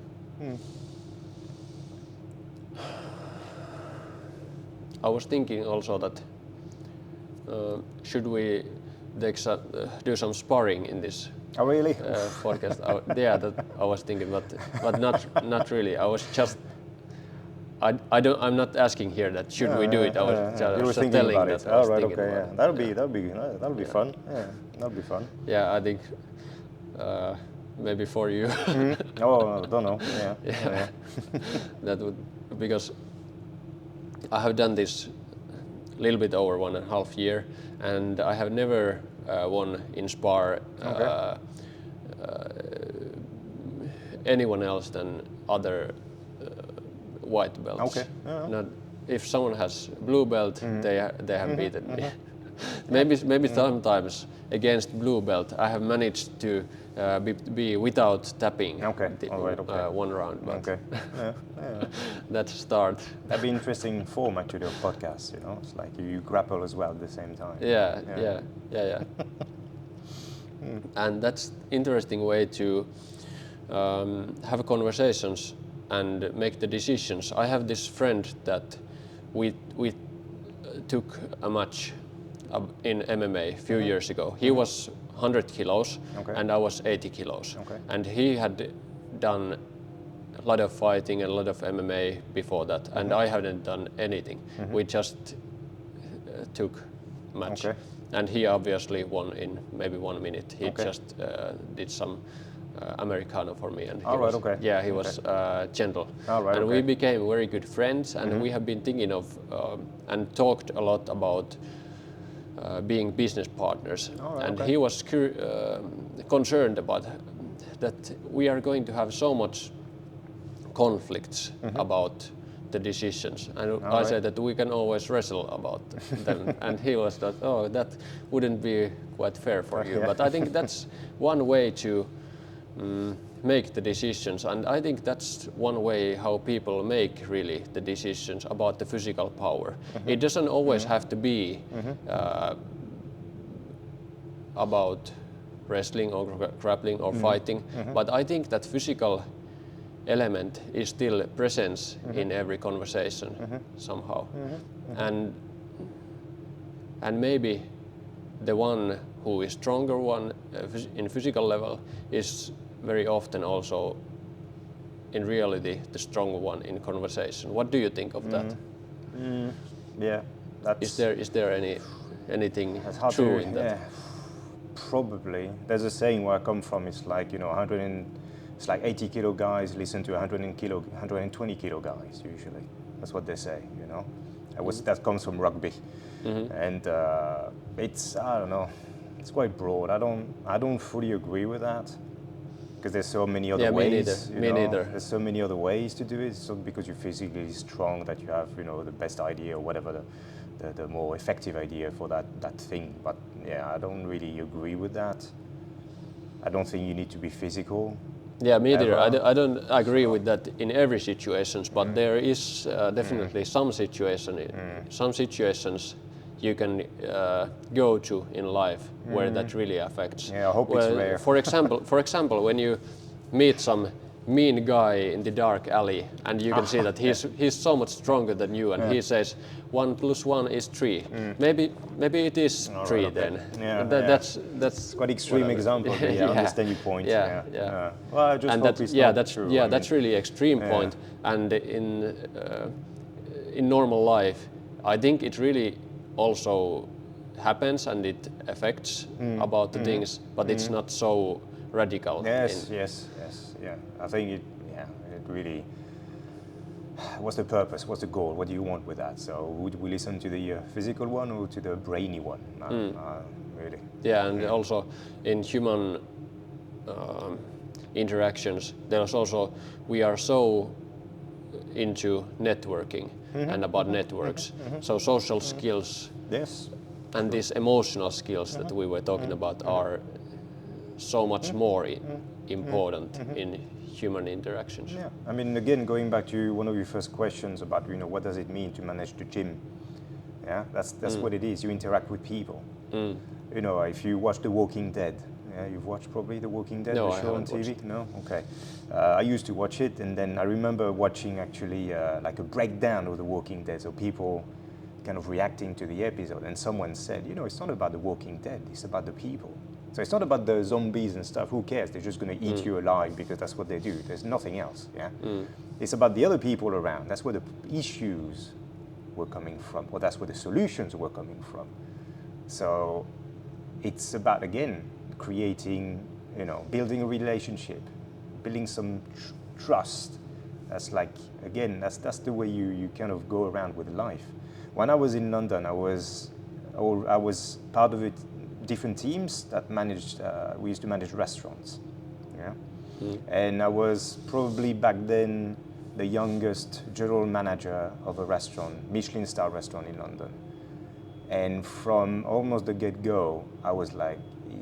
I was thinking also that should we do some sparring in this Oh, really? podcast? That I was thinking, but not really. I was just. I'm not asking here that should we do it. I was just telling about that. It. All right, okay, yeah. That'll be fun. Yeah, that'll be fun. Yeah, I think maybe for you. Oh, I don't know. Yeah. That would, because I have done this a little bit over 1.5 years, and I have never won in spar anyone else than other white belts. Okay. Yeah. Not, if someone has blue belt, they have beaten me. Maybe sometimes against blue belt I have managed to be without tapping one round. But okay. that's a start. That'd be interesting format to do a podcast. It's like you grapple as well at the same time. Yeah. And that's interesting way to have conversations and make the decisions. I have this friend that we took a match in MMA a few years ago. He was 100 kilos and I was 80 kilos. And he had done a lot of fighting and a lot of MMA before that, and I hadn't done anything. We just took a match. And he obviously won in maybe 1 minute. He just did some Americano for me, and he was gentle. And we became very good friends, and we have been thinking of and talked a lot about being business partners. He was concerned about that we are going to have so much conflicts about the decisions, and I said that we can always wrestle about them. And he was that, that wouldn't be quite fair for you. But I think that's one way to make the decisions, and I think that's one way how people make really the decisions about the physical power. It doesn't always have to be about wrestling or grappling or fighting, but I think that physical element is still present in every conversation somehow. And maybe the one who is stronger one in physical level is very often also in reality the stronger one in conversation. What do you think of that? Yeah, is there anything true in that? Yeah, probably. There's a saying where I come from. It's like it's like 80 kilo guys listen to 120 kilo guys usually. That's what they say. That comes from rugby, and it's, I don't know, it's quite broad. I don't fully agree with that, because there's so many other ways. Me neither. There's so many other ways to do it. It's not because you're physically strong that you have the best idea or whatever the more effective idea for that thing. But yeah, I don't really agree with that. I don't think you need to be physical. Yeah, me neither. I don't agree with that in every situation, but there is definitely some situations you can go to in life where that really affects. Yeah, I hope it's rare. For example, when you meet some mean guy in the dark alley, and you can see that he's so much stronger than you, and he says 1 + 1 is 3. Maybe it is 3 then. That's quite extreme example. But I understand your point. Yeah. Well, I just and hope it's not that's true. that's really extreme point. And in normal life, I think it really also happens and it affects about the things, but it's not so radical. Yes. Yeah. I think it really. What's the purpose? What's the goal? What do you want with that? So would we listen to the physical one or to the brainy one? Really. Yeah, and also in human interactions, there's also, we are so into networking and about networks. So social skills and these emotional skills that we were talking about are so much more important in human interactions. Yeah, I mean, again, going back to one of your first questions about, what does it mean to manage the gym? Yeah, that's what it is. You interact with people. If you watch The Walking Dead, you've watched probably The Walking Dead, the show on TV? No? Okay. I used to watch it, and then I remember watching actually like a breakdown of The Walking Dead, so people kind of reacting to the episode, and someone said, it's not about The Walking Dead, it's about the people. So it's not about the zombies and stuff, who cares? They're just going to eat you alive because that's what they do. There's nothing else, It's about the other people around. That's where the issues were coming from, or that's where the solutions were coming from. So it's about, again, creating, building a relationship, building some trust. That's like, again, that's the way you kind of go around with life. When I was in London, I was part of it, different teams that managed, we used to manage restaurants, and I was probably back then the youngest general manager of a restaurant, Michelin star restaurant in London. And from almost the get-go, I was like,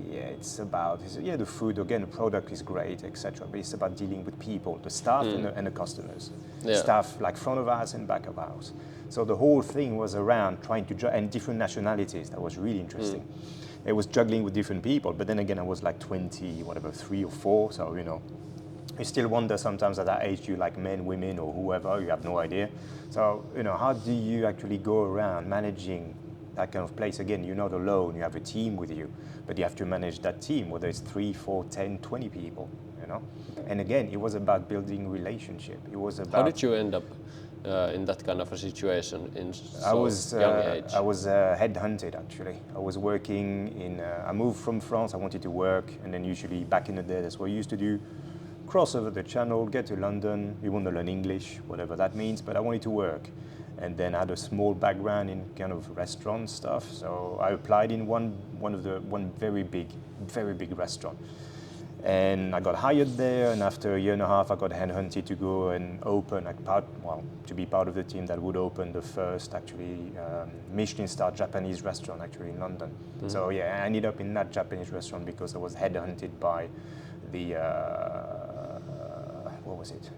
it's about, the food, again, the product is great, etc. But it's about dealing with people, the staff and the customers. Staff like front of house and back of house. So the whole thing was around trying to, and different nationalities. That was really interesting. It was juggling with different people, but then again, I was like 3 or 4, so, you still wonder sometimes at that age, you like men, women, or whoever, you have no idea. So, how do you actually go around managing that kind of place? Again, you're not alone, you have a team with you, but you have to manage that team, whether it's 3, 4, 10, 20 people, And again, it was about building relationship. It was about... How did you end up in that kind of a situation in young age? I was headhunted, actually. I was working I moved from France, I wanted to work, and then usually back in the day, that's what I used to do. Cross over the channel, get to London, you want to learn English, whatever that means, but I wanted to work. And then I had a small background in kind of restaurant stuff, so I applied in one very big restaurant. And I got hired there, and after a year and a half, I got headhunted to go and open, to be part of the team that would open the first, actually, Michelin star Japanese restaurant, actually, in London. So yeah, I ended up in that Japanese restaurant because I was headhunted by the,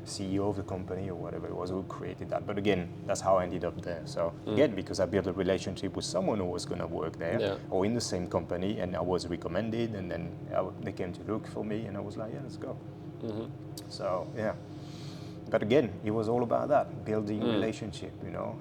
CEO of the company or whatever it was who created that. But again, that's how I ended up there. So again, because I built a relationship with someone who was going to work there or in the same company, and I was recommended, and then they came to look for me, and I was like, yeah, let's go. So yeah. But again, it was all about that, building relationship,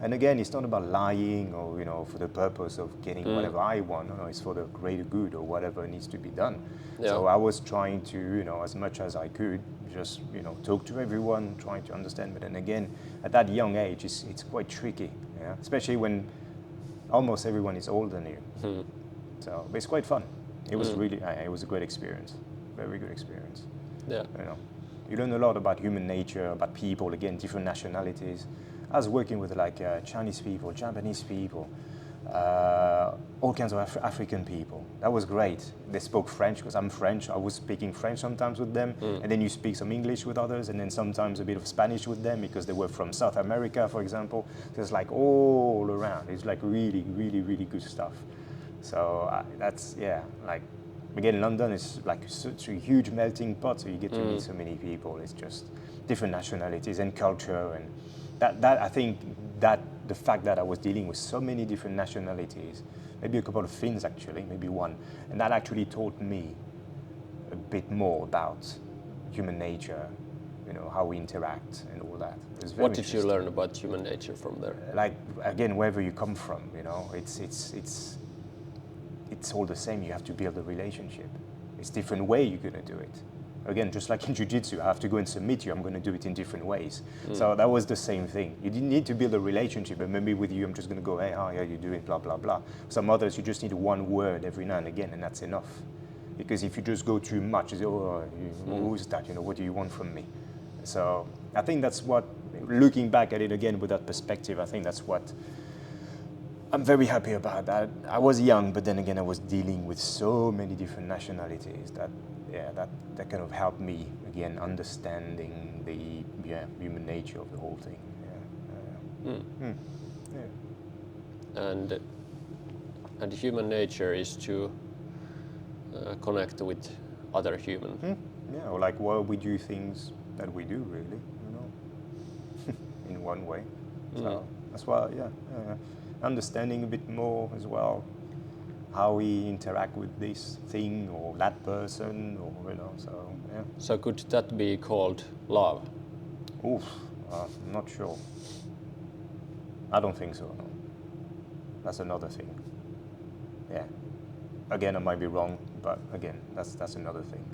And again, it's not about lying or, for the purpose of getting whatever I want. No, it's for the greater good or whatever needs to be done. Yeah. So I was trying to, as much as I could, just, talk to everyone, trying to understand. But then again, at that young age, it's quite tricky, especially when almost everyone is older than you. So but it's quite fun. It was really, it was a great experience, very good experience. Yeah. You learn a lot about human nature, about people, again, different nationalities. I was working with Chinese people, Japanese people, all kinds of African people. That was great. They spoke French because I'm French. I was speaking French sometimes with them, and then you speak some English with others, and then sometimes a bit of Spanish with them because they were from South America, for example. So it's like all around. It's like really, really, really good stuff. So that's, again, London is like such a huge melting pot, so you get to meet so many people. It's just different nationalities and culture, and that I think that the fact that I was dealing with so many different nationalities, maybe a couple of Finns actually, maybe one, and that actually taught me a bit more about human nature, how we interact and all that. What did you learn about human nature from there? Like, again, wherever you come from, it's all the same. You have to build a relationship. It's different way you're going to do it. Again, just like in jiu-jitsu, I have to go and submit you. I'm going to do it in different ways. So that was the same thing. You didn't need to build a relationship, and maybe with you, I'm just going to go, hey, how are you doing, blah, blah, blah. Some others, you just need one word every now and again, and that's enough. Because if you just go too much, it's, who's that? What do you want from me? So I think that's what, looking back at it again with that perspective, I think that's what I'm very happy about. That I was young, but then again, I was dealing with so many different nationalities that kind of helped me again understanding the human nature of the whole thing. And human nature is to connect with other human. Yeah, or like why we do things that we do, really, in one way. So that's why, understanding a bit more as well how we interact with this thing or that person, or so yeah. So could that be called love? Oof, I'm not sure. I don't think so. No. That's another thing. Yeah. Again, I might be wrong, but again, that's another thing.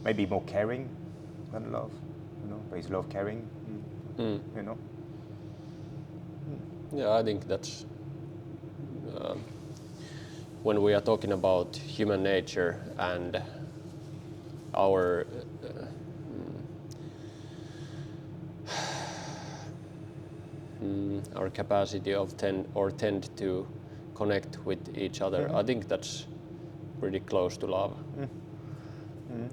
Maybe more caring than love. But is love caring? Yeah, I think that's when we are talking about human nature and our capacity of tend to connect with each other. I think that's pretty close to love.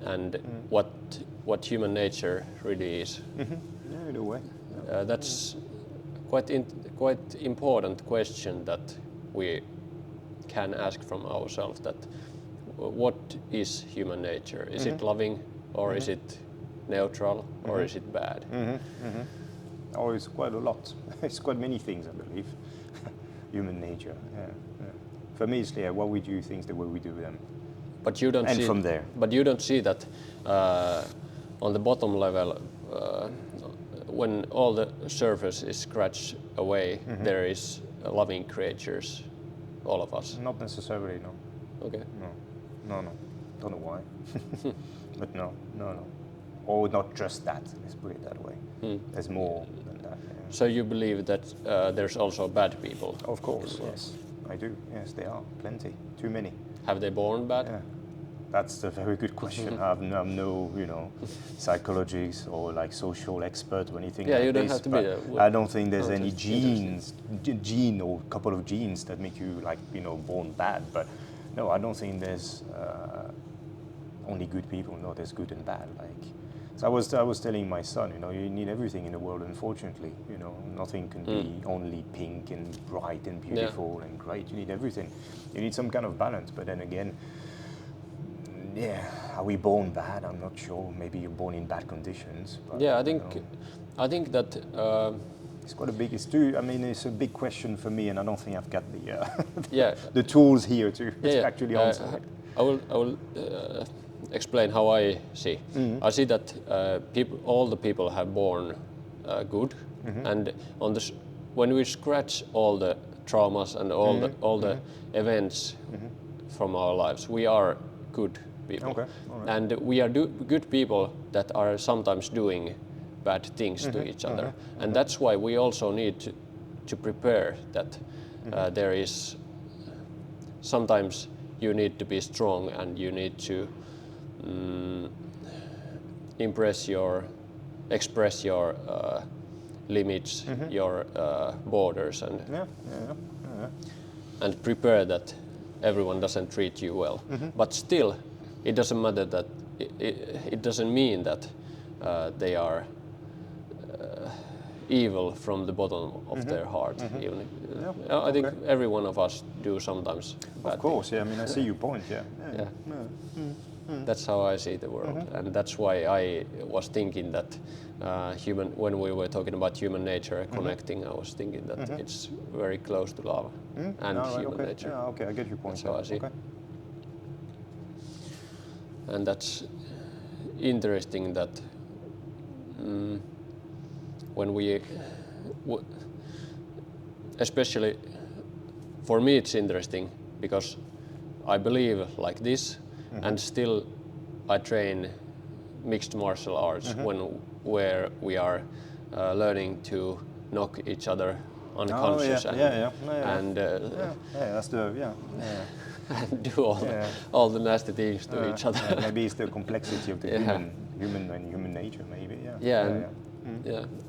And what human nature really is. Yeah, in a way. That's quite important question that we can ask from ourselves, that what is human nature? Is it loving, or is it neutral, or is it bad? Oh, it's quite a lot. It's quite many things, I believe. Human nature. Yeah. For me, it's what we do things the way we do them. But you don't see. From there. But you don't see that on the bottom level, when all the surface is scratched away, there is loving creatures, all of us. Not necessarily, no. Okay. No. Don't know why. But no. Or not just that, let's put it that way. There's more than that. Yeah. So you believe that there's also bad people? Of course, yes. I do. Yes, there are. Plenty. Too many. Have they born bad? Yeah. That's a very good question. I'm no, psychologist or like social expert or anything like this. Yeah, you don't have to be. I don't think there's any gene or a couple of genes that make you born bad. But no, I don't think there's only good people. No, there's good and bad. So I was telling my son, you need everything in the world. Unfortunately, nothing can be only pink and bright and beautiful and great. You need everything. You need some kind of balance. But then again. Yeah, are we born bad? I'm not sure. Maybe you're born in bad conditions. But, yeah, I think that it's quite a big. It's a big question for me, and I don't think I've got the the tools here to actually answer it. I will explain how I see. I see that all the people have born good, and when we scratch all the traumas and all the events from our lives, we are good people. Okay. All right. And we are good people that are sometimes doing bad things to each other. And that's why we also need to prepare that there is sometimes you need to be strong, and you need to express your limits, your borders, and prepare that everyone doesn't treat you well. But still, it doesn't matter that it doesn't mean that they are evil from the bottom of their heart. Even I think every one of us do sometimes bad Of course, things. I see your point. That's how I see the world, and that's why I was thinking that when we were talking about human nature connecting, I was thinking that it's very close to love and human nature. Yeah, okay, I get your point. That's how I see. Okay. And that's interesting that when we, especially for me, it's interesting because I believe like this, and still I train mixed martial arts where we are learning to knock each other unconscious and that's the and do all the nasty things to each other. Maybe it's the complexity of the human nature, maybe.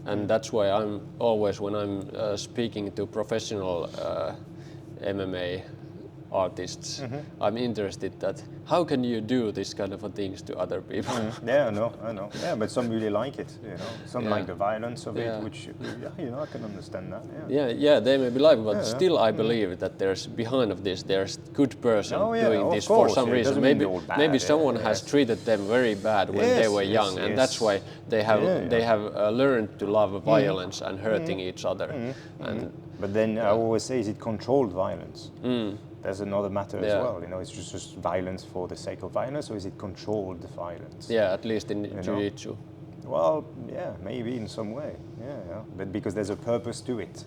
And that's why I'm always, when I'm speaking to professional MMA artists, I'm interested that how can you do this kind of things to other people? I know. Yeah, but some really like it, Some like the violence of it, which, I can understand that. They may be like, but still I believe that there's behind of this, there's good person doing this for some reason. Maybe someone has treated them very bad when they were young, and that's why they have learned to love violence and hurting each other. But then I always say, is it controlled violence? There's another matter as well. It's just violence for the sake of violence, or is it controlled violence? Yeah, at least in jiu-jitsu. Well, maybe in some way. But because there's a purpose to it.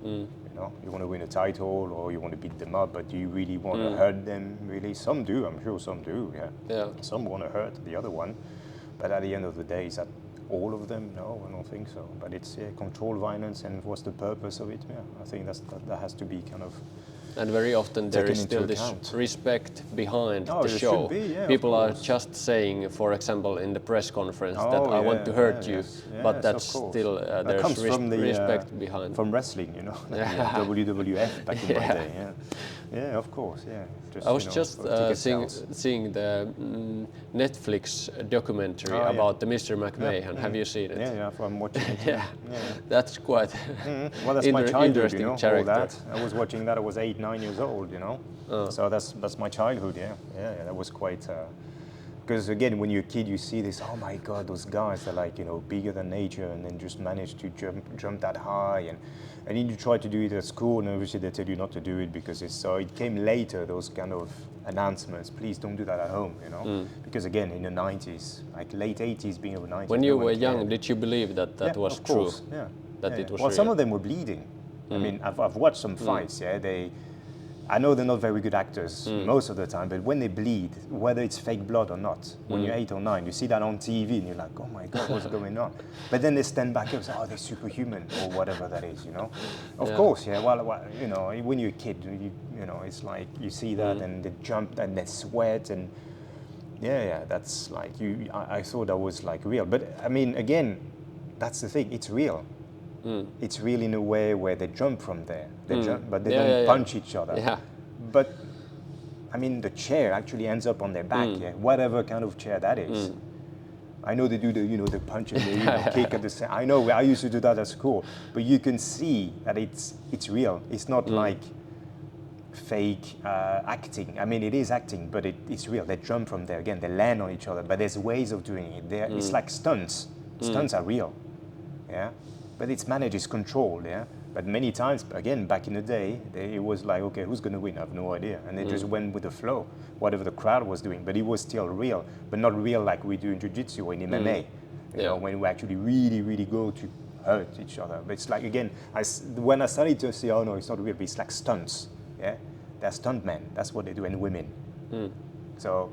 You want to win a title, or you want to beat them up, but do you really want to hurt them? Really, some do. I'm sure some do. Some want to hurt the other one, but at the end of the day, is that all of them? No, I don't think so. But it's controlled violence, and what's the purpose of it? I think that has to be kind of. And very often there is still this respect behind the show. People are just saying, for example, in the press conference that I want to hurt you, but that's still there's respect behind. From wrestling, WWF back in my day. Yeah, of course. I was just seeing the Netflix documentary about the Mr. McMahon. Have you seen it? Yeah, I'm watching it. That's quite well, that's my childhood, interesting character. All that. I was watching that. I was 8-9 years old, So that's my childhood. That was quite. Because again, when you're a kid, you see this. Oh my God, those guys are like bigger than nature, and then just manage to jump that high, and then you try to do it at school, and obviously they tell you not to do it because it's so. It came later, those kind of announcements. Please don't do that at home, Because again, in the 90s, like late 80s, being over 90s. When you were young, did you believe that was true? That it was real? Some of them were bleeding. I mean, I've watched some fights. I know they're not very good actors most of the time, but when they bleed, whether it's fake blood or not, when you're 8 or 9, you see that on TV and you're like, oh my God, what's going on? But then they stand back and say, oh, they're superhuman or whatever that is, Of course, well, when you're a kid, it's like you see that and they jump and they sweat and that's like I thought that was like real. But I mean, again, that's the thing, it's real. It's really in a way where they jump from there. They jump, but they don't punch each other. Yeah. But I mean, the chair actually ends up on their back. Whatever kind of chair that is. I know they do the punch and the kick at the same. I know I used to do that at school, but you can see that it's real. It's not like fake acting. I mean, it is acting, but it's real. They jump from there again. They land on each other, but there's ways of doing it. It's like stunts. Stunts are real. But it's managed, it's controlled, But many times, again, back in the day, it was like, okay, who's going to win? I have no idea. And they just went with the flow, whatever the crowd was doing. But it was still real, but not real like we do in jiu-jitsu or in MMA, when we actually really, really go to hurt each other. But it's like, again, when I started to say, oh no, it's not real, but it's like stunts, They're stuntmen, that's what they do, and women. So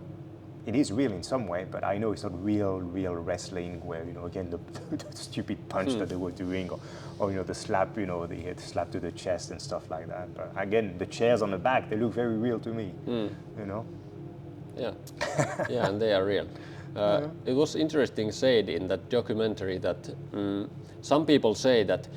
it is real in some way, but I know it's not real wrestling where, again, the stupid punch that they were doing or the slap, the slap to the chest and stuff like that. But again, the chairs on the back, they look very real to me, Yeah, and they are real. It was interesting said in that documentary that some people say that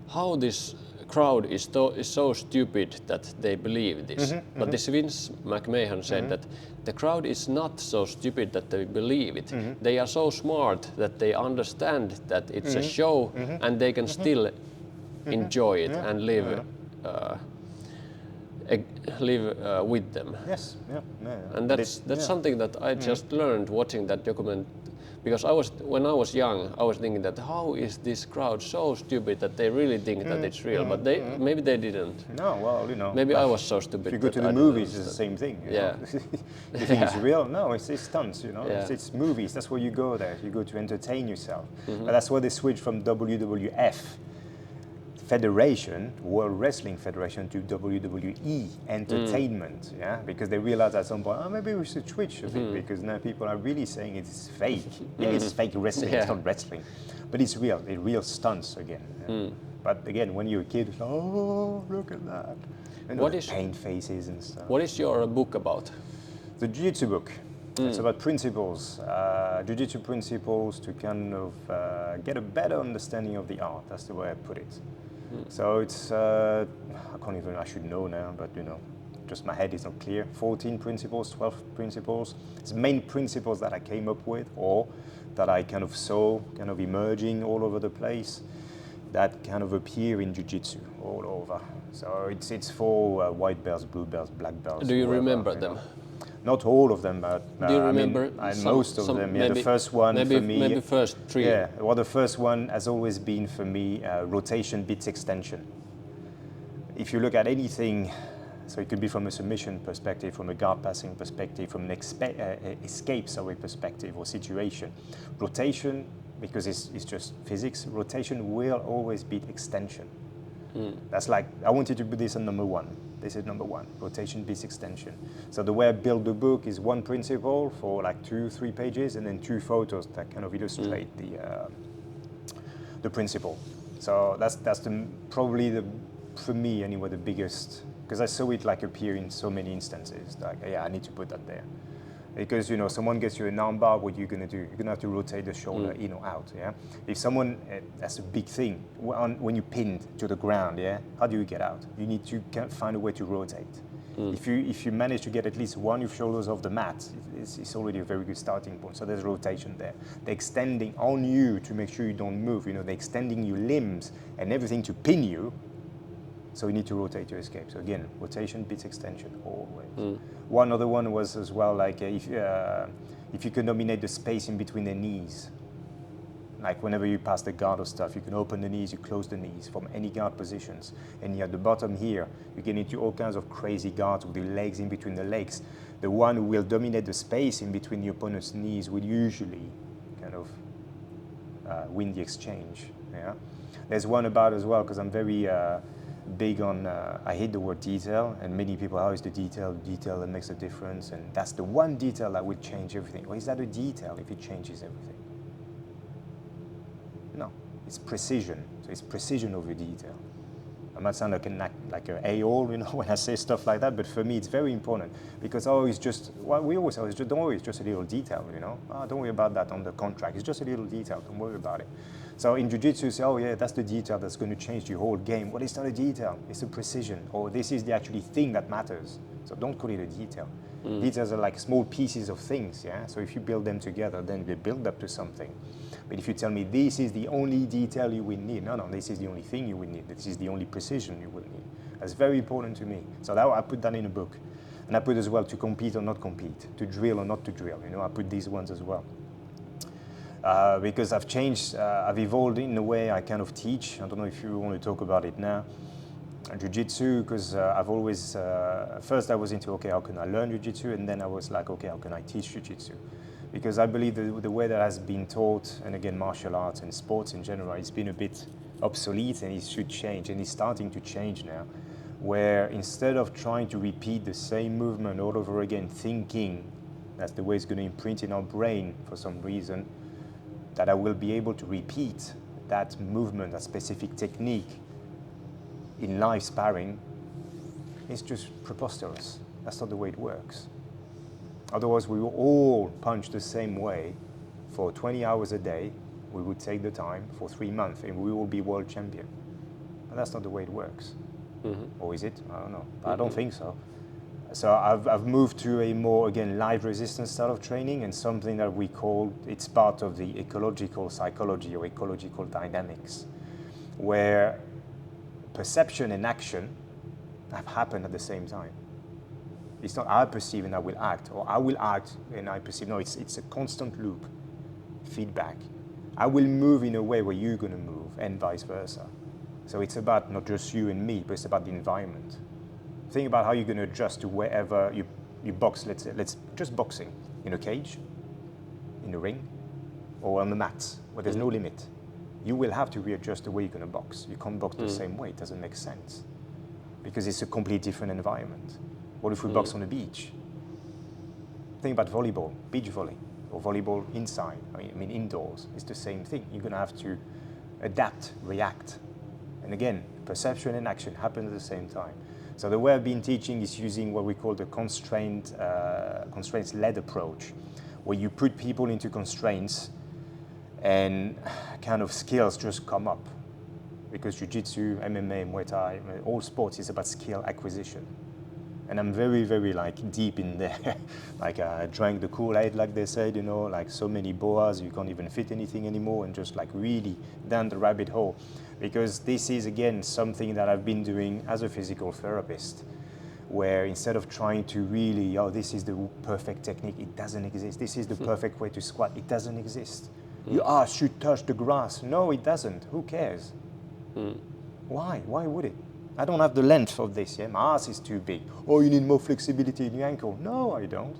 how this crowd is so stupid that they believe this. But this Vince McMahon said that the crowd is not so stupid that they believe it. They are so smart that they understand that it's a show and they can still enjoy it and live with them. Yes, And that's something that I just learned watching that because when I was young, I was thinking that how is this crowd so stupid that they really think that it's real, but maybe they didn't. No, well, you know. Maybe I was so stupid. If you go to the movies, it's the same thing. You know? You think it's real? No, it's stunts. You know, it's movies. That's where you go there. You go to entertain yourself. But that's why they switched from WWF Federation, World Wrestling Federation, to WWE Entertainment, because they realized at some point, maybe we should switch a bit, because now people are really saying it's fake. It's fake wrestling, it's not wrestling, but it's real stunts again. But again, when you're a kid, it's like, oh, look at that. And what is paint faces and stuff. What is your book about? The Jiu-Jitsu book. It's about principles, Jiu-Jitsu principles to kind of get a better understanding of the art. That's the way I put it. So it's, I should know now, but you know, just my head is not clear. 14 principles, 12 principles. It's main principles that I came up with or that I kind of saw kind of emerging all over the place that kind of appear in Jiu-Jitsu all over. So it's for white belts, blue belts, black belts. Do you remember them? Not all of them, but do you remember most of them? Yeah, the first one for me. Maybe first 3. Yeah, well, the first one has always been for me rotation beats extension. If you look at anything, so it could be from a submission perspective, from a guard passing perspective, from an escape perspective or situation. Rotation, because it's just physics, rotation will always beat extension. That's like, I wanted to put this on number 1. This is number 1, rotation beats extension. So the way I build the book is 1 principle for like 2-3 pages and then 2 photos that kind of illustrate the principle. So that's probably for me anyway, the biggest, because I saw it like appear in so many instances, like, I need to put that there. Because, you know, someone gets you an arm bar, what are you going to do? You're going to have to rotate the shoulder in or out, If someone, that's a big thing. When you pinned to the ground, how do you get out? You need to find a way to rotate. If you manage to get at least one of your shoulders off the mat, it's already a very good starting point. So there's rotation there. They're extending on you to make sure you don't move. You know, they're extending your limbs and everything to pin you. So you need to rotate to escape. So again, rotation beats extension always. One other one was as well, like if you can dominate the space in between the knees. Like whenever you pass the guard or stuff, you can open the knees, you close the knees from any guard positions. And at the bottom here, you get into all kinds of crazy guards with the legs in between the legs. The one who will dominate the space in between the opponent's knees will usually kind of win the exchange. There's one about as well, because I'm very big on, I hate the word detail, and many people, how is the detail that makes a difference, and that's the one detail that would change everything. Well, is that a detail if it changes everything? No, it's precision. So it's precision over detail. I might sound like an a-hole, you know, when I say stuff like that, but for me it's very important, because it's just, well, we always say, don't worry, it's just a little detail, you know. Don't worry about that on the contract. It's just a little detail, don't worry about it. So in Jiu-Jitsu, you say, that's the detail that's going to change the whole game. Well, it's not a detail, it's a precision, or this is the actually thing that matters. So don't call it a detail. Details are like small pieces of things, So if you build them together, then they build up to something. But if you tell me this is the only detail you will need, no, this is the only thing you will need. This is the only precision you will need. That's very important to me. So that, I put that in a book. And I put as well to compete or not compete, to drill or not to drill. You know, I put these ones as well. Because I've changed, I've evolved in the way I kind of teach. I don't know if you want to talk about it now. Jiu-Jitsu, because I've always, first I was into, how can I learn Jiu-Jitsu? And then I was like, how can I teach Jiu-Jitsu? Because I believe the way that has been taught, and again, martial arts and sports in general, it's been a bit obsolete and it should change, and it's starting to change now, where instead of trying to repeat the same movement all over again, thinking that's the way it's going to imprint in our brain for some reason, that I will be able to repeat that movement, that specific technique in live sparring, it's just preposterous. That's not the way it works. Otherwise, we will all punch the same way for 20 hours a day. We would take the time for 3 months and we will be world champion. But that's not the way it works. Or is it? I don't know. I don't think so. So I've moved to a more, again, live resistance style of training, and something that we call, it's part of the ecological psychology or ecological dynamics, where perception and action have happened at the same time. It's not I perceive and I will act, or I will act and I perceive. No, it's a constant loop. feedback. I will move in a way where you're going to move, and vice versa. So it's about not just you and me, but it's about the environment. Think about how you're going to adjust to wherever you box. Let's just boxing in a cage, in a ring, or on the mat where there's no limit. You will have to readjust the way you're going to box. You can't box the same way. It doesn't make sense because it's a completely different environment. What if we box on the beach? Think about volleyball, beach volley, or volleyball inside. I mean indoors. It's the same thing. You're going to have to adapt, react. And again, perception and action happen at the same time. So the way I've been teaching is using what we call the constraints-led approach, where you put people into constraints and kind of skills just come up. Because Jiu-Jitsu, MMA, Muay Thai, all sports is about skill acquisition. And I'm very, very deep in there. I drank the Kool-Aid, like they said, like so many boas, you can't even fit anything anymore, and just really down the rabbit hole. Because this is, again, something that I've been doing as a physical therapist, where instead of trying to really, this is the perfect technique, it doesn't exist. This is the perfect way to squat, it doesn't exist. You should touch the grass. No, it doesn't. Who cares? Why? Why would it? I don't have the length of this, my ass is too big. Oh, you need more flexibility in your ankle. No, I don't.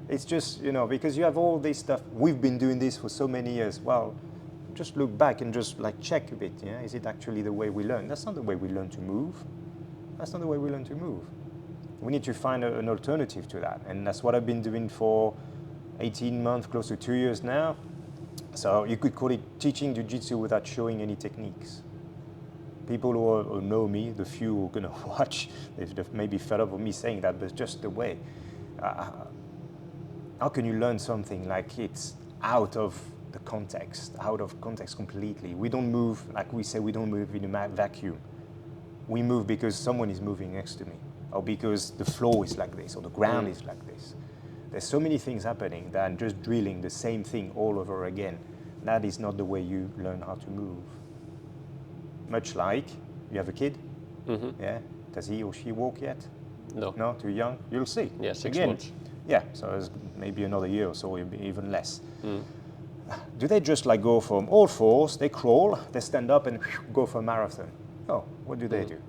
It's just, because you have all this stuff. We've been doing this for so many years. Well, just look back and just check a bit, Is it actually the way we learn? That's not the way we learn to move. That's not the way we learn to move. We need to find an alternative to that. And that's what I've been doing for 18 months, close to 2 years now. So you could call it teaching Jiu-Jitsu without showing any techniques. People who know me, the few who are going to watch, they've maybe fed up with me saying that, but it's just the way. How can you learn something like it's out of the context, completely? We don't move, like we say, we don't move in a vacuum. We move because someone is moving next to me, or because the floor is like this, or the ground is like this. There's so many things happening that just drilling the same thing all over again. That is not the way you learn how to move. Much like you have a kid, does he or she walk yet? No. No, too young? You'll see. Yeah, 6 months. Yeah, so it's maybe another year or so, even less. Do they just go from all fours, they crawl, they stand up and go for a marathon? No, what do they do?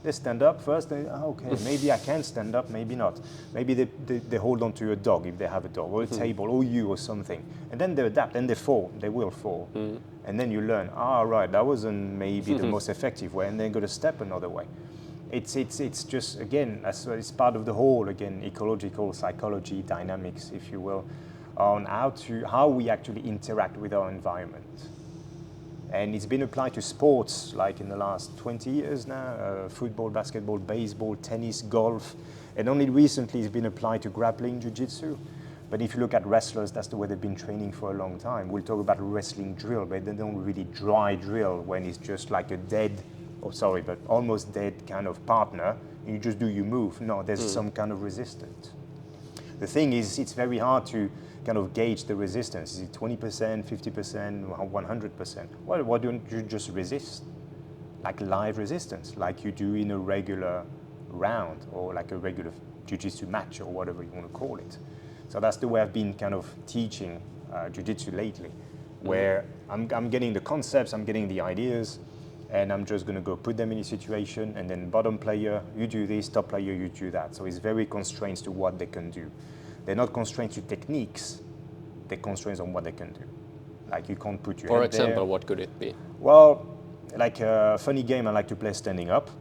They stand up first, okay, maybe I can stand up, maybe not. Maybe they hold on to a dog if they have a dog, or a table, or you, or something. And then they adapt, and they fall, they will fall. And then you learn, right, that wasn't maybe the most effective way, and then go to step another way. It's just, again, it's part of the whole, again, ecological psychology dynamics, if you will, on how we actually interact with our environment. And it's been applied to sports like in the last 20 years now, football, basketball, baseball, tennis, golf, and only recently it's been applied to grappling, jiu-jitsu. But if you look at wrestlers, that's the way they've been training for a long time. We'll talk about wrestling drill, but they don't really dry drill when it's just like a almost dead kind of partner, and you just do your move. No, there's some kind of resistance. The thing is, it's very hard to kind of gauge the resistance. Is it 20%, 50%, 100%? Well, why don't you just resist? Like live resistance, like you do in a regular round or like a regular jiu-jitsu match or whatever you want to call it. So that's the way I've been kind of teaching jiu-jitsu lately, where I'm getting the concepts, I'm getting the ideas, and I'm just going to go put them in a situation, and then bottom player, you do this, top player, you do that. So it's very constrained to what they can do. They're not constrained to techniques, they're constrained on what they can do. Like you can't put your For head example, there. what could it be? Well, like a funny game I like to play standing up.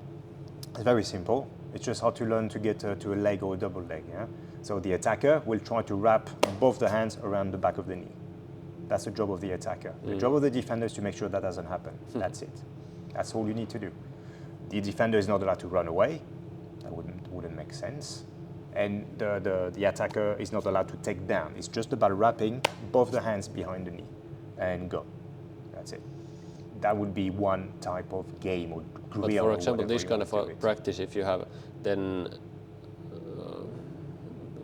It's very simple. It's just how to learn to get to a leg or a double leg. Yeah? So the attacker will try to wrap both the hands around the back of the knee. That's the job of the attacker. The job of the defender is to make sure that doesn't happen. That's it. That's all you need to do. The defender is not allowed to run away. That wouldn't make sense. And the attacker is not allowed to take down. It's just about wrapping both the hands behind the knee and go. That's it. That would be one type of game or drill. But for example, this kind of a practice, if you have, then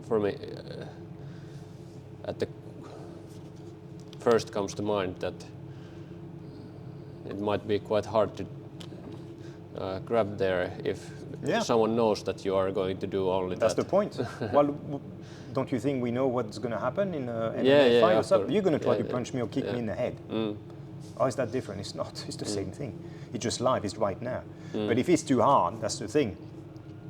for me, at the first comes to mind that it might be quite hard to grab there if someone knows that you are going to do only That's that. the point. Well, don't you think we know what's going to happen in a MMA fight or something? You're going to try to punch me or kick me in the head. How is that different? It's not. It's the same thing. It's just life. It's right now. But if it's too hard, that's the thing.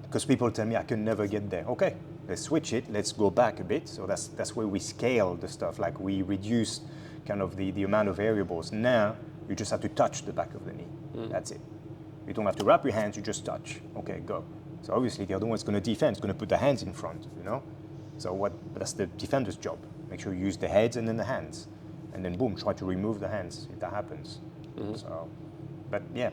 Because people tell me I can never get there. Okay, let's switch it. Let's go back a bit. So that's where we scale the stuff. Like we reduce kind of the amount of variables. Now you just have to touch the back of the knee. That's it. You don't have to wrap your hands. You just touch. Okay, go. So obviously the other one's going to defend. It's going to put the hands in front. You know. So that's the defender's job. Make sure you use the heads and then the hands. And then boom, try to remove the hands if that happens. So, but yeah,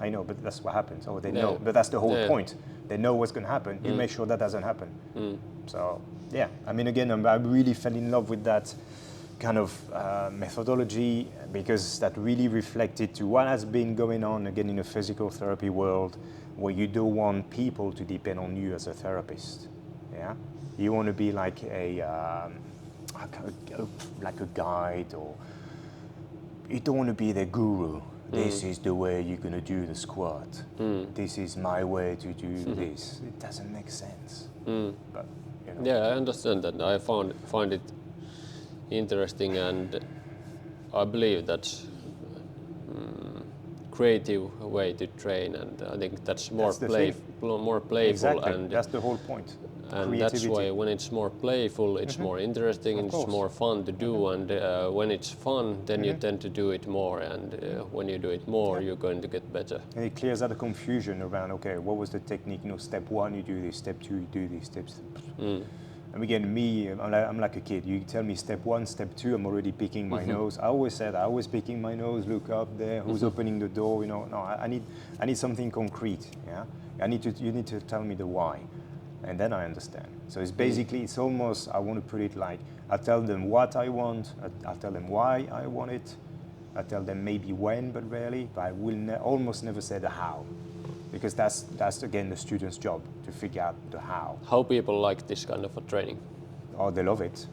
I know, but that's what happens. Oh, they know, but that's the whole point. They know what's going to happen. You make sure that doesn't happen. So yeah, I mean, again, I really fell in love with that kind of methodology because that really reflected to what has been going on again in the physical therapy world, where you don't want people to depend on you as a therapist. Yeah, you want to be like a guide, or you don't want to be the guru. This is the way you're going to do the squat. This is my way to do this. It doesn't make sense. But, you know. Yeah, I understand that. I find it interesting, and I believe that's creative way to train, and I think that's more playful. Exactly. And that's the whole point. And that's why when it's more playful, it's more interesting, and it's more fun to do. And when it's fun, then you tend to do it more. And when you do it more, you're going to get better. And it clears out the confusion around, okay, what was the technique? You know, step one, you do this. Step two, you do this. Steps. And again, me, I'm like a kid. You tell me step one, step two, I'm already picking my nose. I always picking my nose, look up there, who's opening the door, you know. No, I need something concrete, yeah? You need to tell me the why. And then I understand. So it's basically, it's almost, I want to put it like, I tell them what I want, I'll tell them why I want it, I tell them maybe when, but rarely, but I will almost never say the how. Because that's again the student's job, to figure out the how. How people like this kind of a training? Oh, they love it.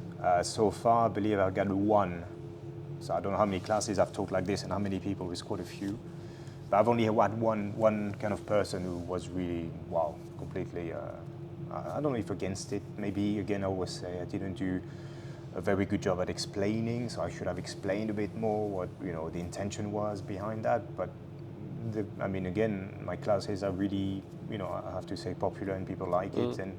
So far, I believe I've got one. So I don't know how many classes I've taught like this and how many people, it's quite a few. But I've only had one kind of person who was really, wow, completely, I don't know if against it. Maybe, again, I always say I didn't do a very good job at explaining, so I should have explained a bit more what, you know, the intention was behind that. But, I mean, again, my classes are really, you know, I have to say popular and people like it. And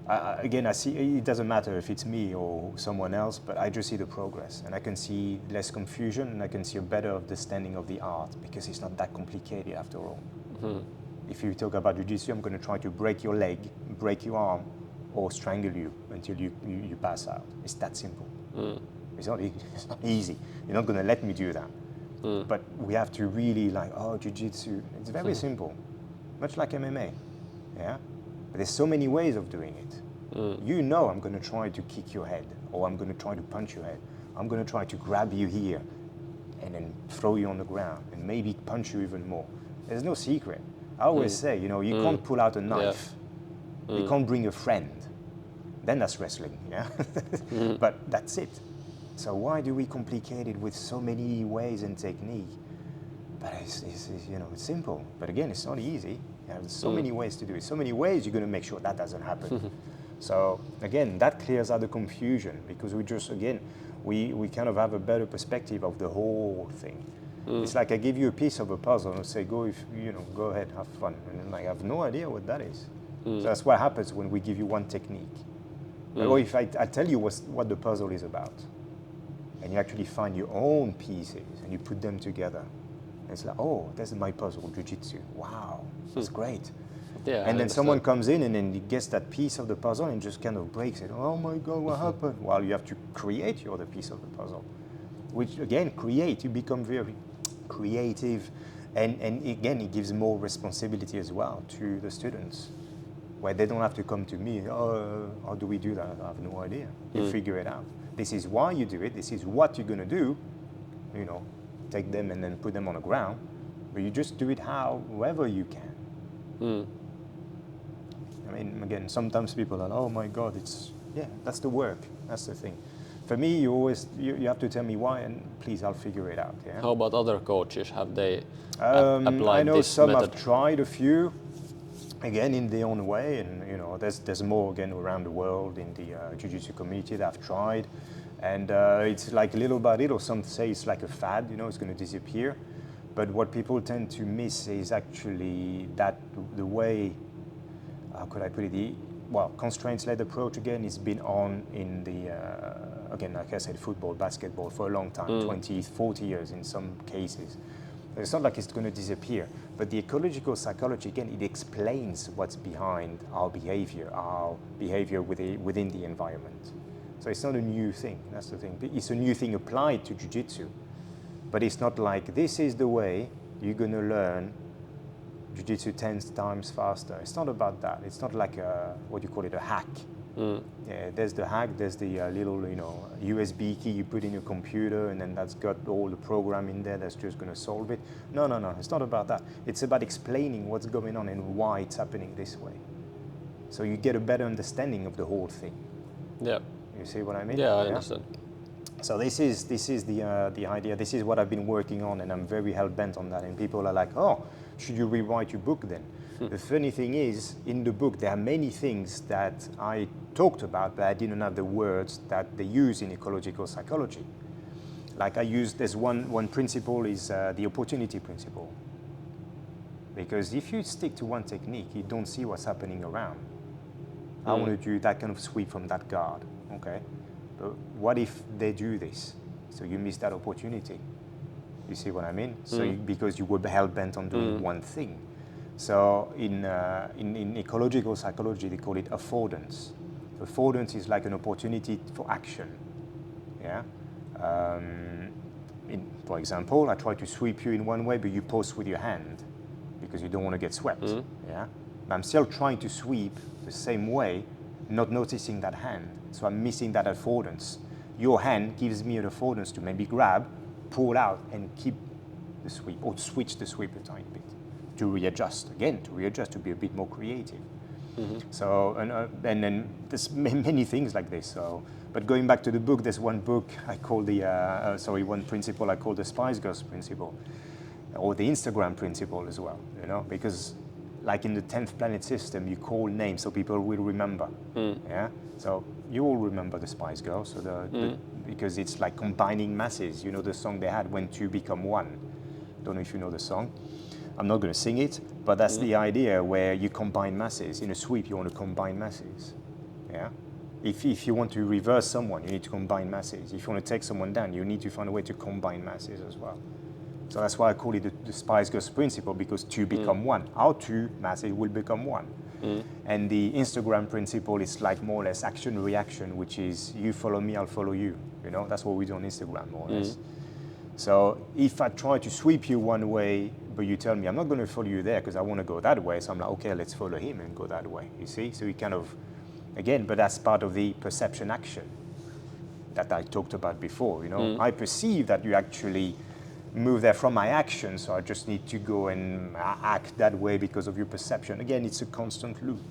again, I see, it doesn't matter if it's me or someone else, but I just see the progress. And I can see less confusion, and I can see a better understanding of the art, because it's not that complicated after all. If you talk about jiu-jitsu, I'm going to try to break your leg, break your arm, or strangle you until you pass out. It's that simple. It's not easy. You're not going to let me do that. But we have to really jiu-jitsu, it's very simple, much like MMA. Yeah? But there's so many ways of doing it. You know I'm going to try to kick your head, or I'm going to try to punch your head. I'm going to try to grab you here and then throw you on the ground and maybe punch you even more. There's no secret. I always say, you know, you can't pull out a knife. You can't bring a friend. Then that's wrestling, yeah? But that's it. So why do we complicate it with so many ways and technique? But it's you know, it's simple. But again, it's not easy. There's so many ways to do it. So many ways you're going to make sure that doesn't happen. So again, that clears out the confusion, because we just, again, we kind of have a better perspective of the whole thing. It's like I give you a piece of a puzzle and I say, go ahead, have fun. And I have no idea what that is. So that's what happens when we give you one technique. Or if I tell you what the puzzle is about, and you actually find your own pieces and you put them together. And it's like, oh, that's my puzzle, jiu-jitsu. Wow, that's great. Yeah, and then someone comes in and then he gets that piece of the puzzle and just kind of breaks it. Oh my God, what happened? Well, you have to create your other piece of the puzzle. Which again, you become very creative, and again, it gives more responsibility as well to the students, where they don't have to come to me, oh, how do we do that? I have no idea. You figure it out. This is why you do it, this is what you're gonna do, you know, take them and then put them on the ground, but you just do it however you can. I mean, again, sometimes people are, oh my God, that's the work, that's the thing. For me, you have to tell me why, and please, I'll figure it out. Yeah? How about other coaches? Have they applied I know this some method? have tried a few. again in their own way, and you know, there's more again around the world in the jiu-jitsu community that I've tried, and it's like little by little. Some say it's like a fad, you know, it's going to disappear, but what people tend to miss is actually that the way, how could I put it? Well, constraints-led approach again has been on in the again, like I said, football, basketball for a long time, 20, 40 years in some cases. It's not like it's going to disappear, but the ecological psychology, again, it explains what's behind our behavior within the environment. So it's not a new thing, that's the thing. It's a new thing applied to jiu-jitsu, but it's not like this is the way you're going to learn jiu-jitsu 10 times faster. It's not about that. It's not like what you call it, a hack. Yeah, there's the hack, there's the little, you know, USB key you put in your computer, and then that's got all the program in there that's just going to solve it. No, it's not about that. It's about explaining what's going on and why it's happening this way. So you get a better understanding of the whole thing. Yeah. You see what I mean? Yeah, I understand. So this is the idea. This is what I've been working on, and I'm very hell-bent on that. And people are like, oh, should you rewrite your book then? The funny thing is, in the book, there are many things that I talked about, but I didn't have the words that they use in ecological psychology. Like there's one principle is the opportunity principle. Because if you stick to one technique, you don't see what's happening around. I want to do that kind of sweep from that guard, okay? But what if they do this? So you miss that opportunity. You see what I mean? So because you were hell-bent on doing one thing. So in ecological psychology, they call it affordance. Affordance is like an opportunity for action. Yeah. For example, I try to sweep you in one way, but you post with your hand because you don't want to get swept. Yeah. But I'm still trying to sweep the same way, not noticing that hand. So I'm missing that affordance. Your hand gives me an affordance to maybe grab, pull out, and keep the sweep, or switch the sweep a tiny bit. To readjust, to be a bit more creative. So, and then there's many things like this. So, but going back to the book, there's one book I call one principle I call the Spice Girls principle, or the Instagram principle as well, you know, because like in the 10th planet system, you call names so people will remember, yeah? So you all remember the Spice Girls, so because it's like combining masses, you know the song they had, When Two Become One. Don't know if you know the song. I'm not going to sing it, but that's the idea where you combine masses. In a sweep, you want to combine masses. Yeah. If you want to reverse someone, you need to combine masses. If you want to take someone down, you need to find a way to combine masses as well. So that's why I call it the Spice Girls principle, because two become one. Our two masses will become one. And the Instagram principle is like more or less action-reaction, which is you follow me, I'll follow you. You know, that's what we do on Instagram, more or less. So if I try to sweep you one way, but you tell me, I'm not going to follow you there because I want to go that way. So I'm like, okay, let's follow him and go that way. You see? So we kind of, again, but that's part of the perception action that I talked about before. You know, I perceive that you actually move there from my action. So I just need to go and act that way because of your perception. Again, it's a constant loop.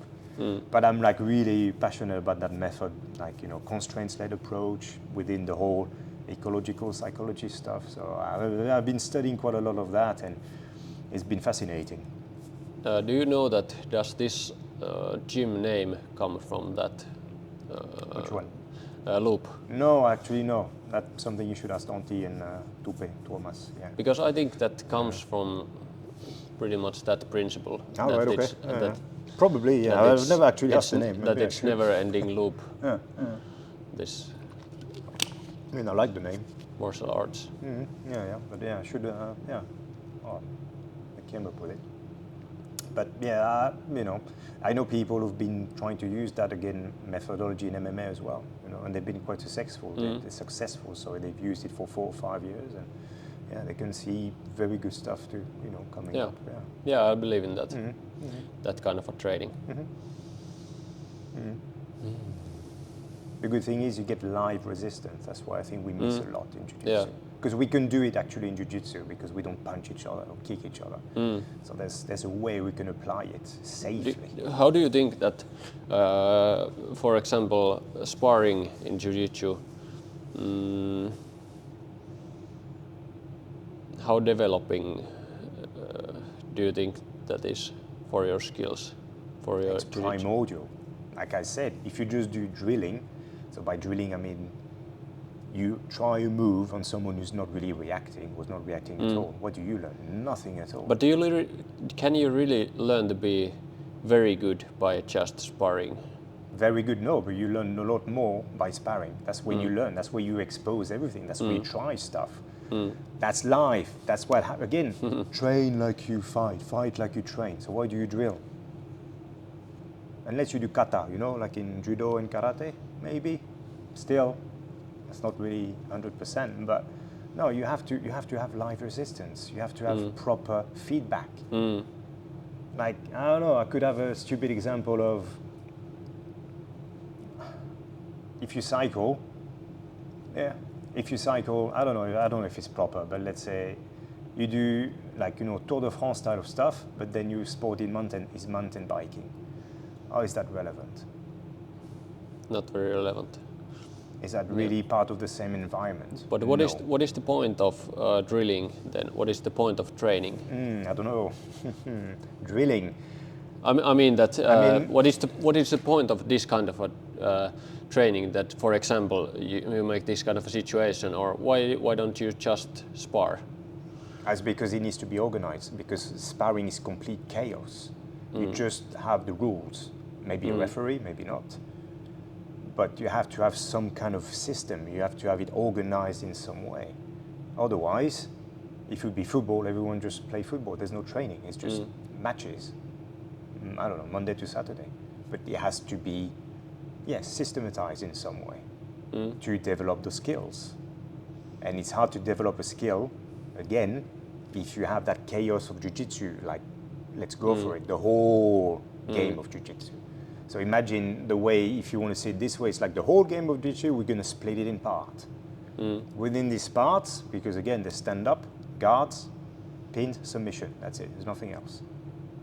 But I'm like really passionate about that method, like, you know, constraints-led approach within the whole ecological psychology stuff. So I've been studying quite a lot of that, and it's been fascinating. Do you know that does this gym name come from that Which one? loop? No, actually no. That's something you should ask Antti and Tupe, Thomas. Yeah. Because I think that comes from pretty much that principle. Oh, that right, okay. That probably, yeah. I've never actually asked the name. That Maybe it's never-ending loop. Yeah. This I mean, I like the name. martial arts. Yeah. But yeah, I should, yeah. Oh, I came up with it. But yeah, you know, I know people who've been trying to use that again methodology in MMA as well, you know, and they've been quite successful. They're successful, so they've used it for 4 or 5 years, and yeah, they can see very good stuff to, you know, coming up. Yeah, I believe in that. That kind of a training. The good thing is you get live resistance. That's why I think we miss a lot in jiu-jitsu. Yeah. Because we can do it actually in jiu-jitsu because we don't punch each other or kick each other. So there's a way we can apply it safely. How do you think that, for example, sparring in jiu-jitsu, how developing do you think that is for your skills? for your It's jiu-jitsu? primordial. Like I said, if you just do drilling, so by drilling I mean you try a move on someone who's not really reacting, was not reacting at all. What do you learn? Nothing at all. But can you really learn to be very good by just sparring? Very good, no, but you learn a lot more by sparring. That's when you learn. That's where you expose everything. That's where you try stuff. That's life. That's what, again, train like you fight, fight like you train. So why do you drill? Unless you do kata, you know, like in judo and karate, maybe. Still, it's not really 100%, but no, you have to have live resistance. You have to have proper feedback. Like, I don't know, I could have a stupid example of if you cycle, if you cycle, I don't know if it's proper, but let's say you do like, you know, Tour de France style of stuff, but then your sport in mountain biking. How is that relevant? Not very relevant. Is that really part of the same environment? But what is the point of drilling then? What is the point of training? I don't know. Drilling. I mean that. What is the point of this kind of a training? That, for example, you make this kind of a situation, or why don't you just spar? As because it needs to be organized. Because sparring is complete chaos. You just have the rules. Maybe a referee, maybe not. But you have to have some kind of system. You have to have it organized in some way. Otherwise, if it would be football, everyone just play football. There's no training. It's just matches. I don't know, Monday to Saturday. But it has to be, systematized in some way to develop the skills. And it's hard to develop a skill, again, if you have that chaos of jiu-jitsu, like, let's go for it, the whole game of jiu-jitsu. So imagine the way, if you want to say it this way, it's like the whole game of jiu-jitsu, we're going to split it in parts. Within these parts, because again, they stand up, guards, pins, submission. That's it. There's nothing else.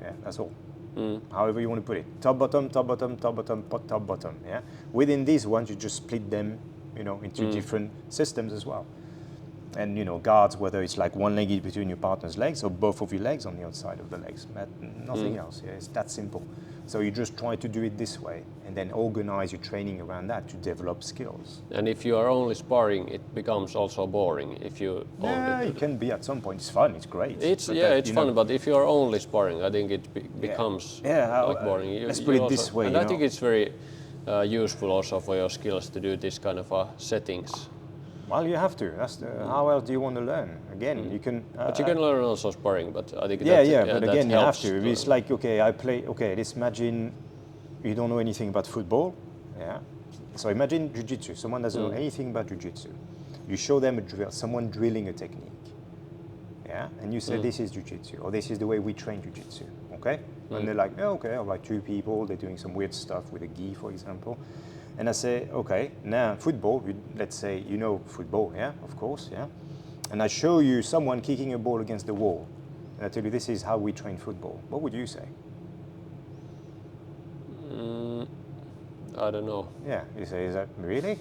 Yeah, that's all. However you want to put it. Top, bottom, top, bottom, top, bottom, top, bottom. Yeah. Within these ones, you just split them, you know, into different systems as well. And, you know, guards, whether it's like one leg is between your partner's legs or both of your legs on the outside of the legs. But nothing else. Yeah, it's that simple. So you just try to do it this way and then organize your training around that to develop skills. And if you are only sparring, it becomes also boring. If you it can be at some point. It's fun. It's great. It's fun, but if you are only sparring, I think it becomes like boring. Let's put it this way. And I think it's very useful also for your skills to do this kind of settings. Well, you have to. How else do you want to learn? Again, you can. But you can learn also sparring. But I think but again, you have to. It's like, let's imagine you don't know anything about football. Yeah. So imagine jiu-jitsu. Someone doesn't know anything about jiu-jitsu. You show them a drill, someone drilling a technique. Yeah. And you say this is jiu-jitsu, or this is the way we train jiu-jitsu. Okay. And they're like, okay, I like two people. They're doing some weird stuff with a gi, for example. And I say, okay, now football, let's say you know football, yeah, of course, yeah. And I show you someone kicking a ball against the wall. And I tell you, this is how we train football. What would you say? I don't know. Yeah, you say, is that really?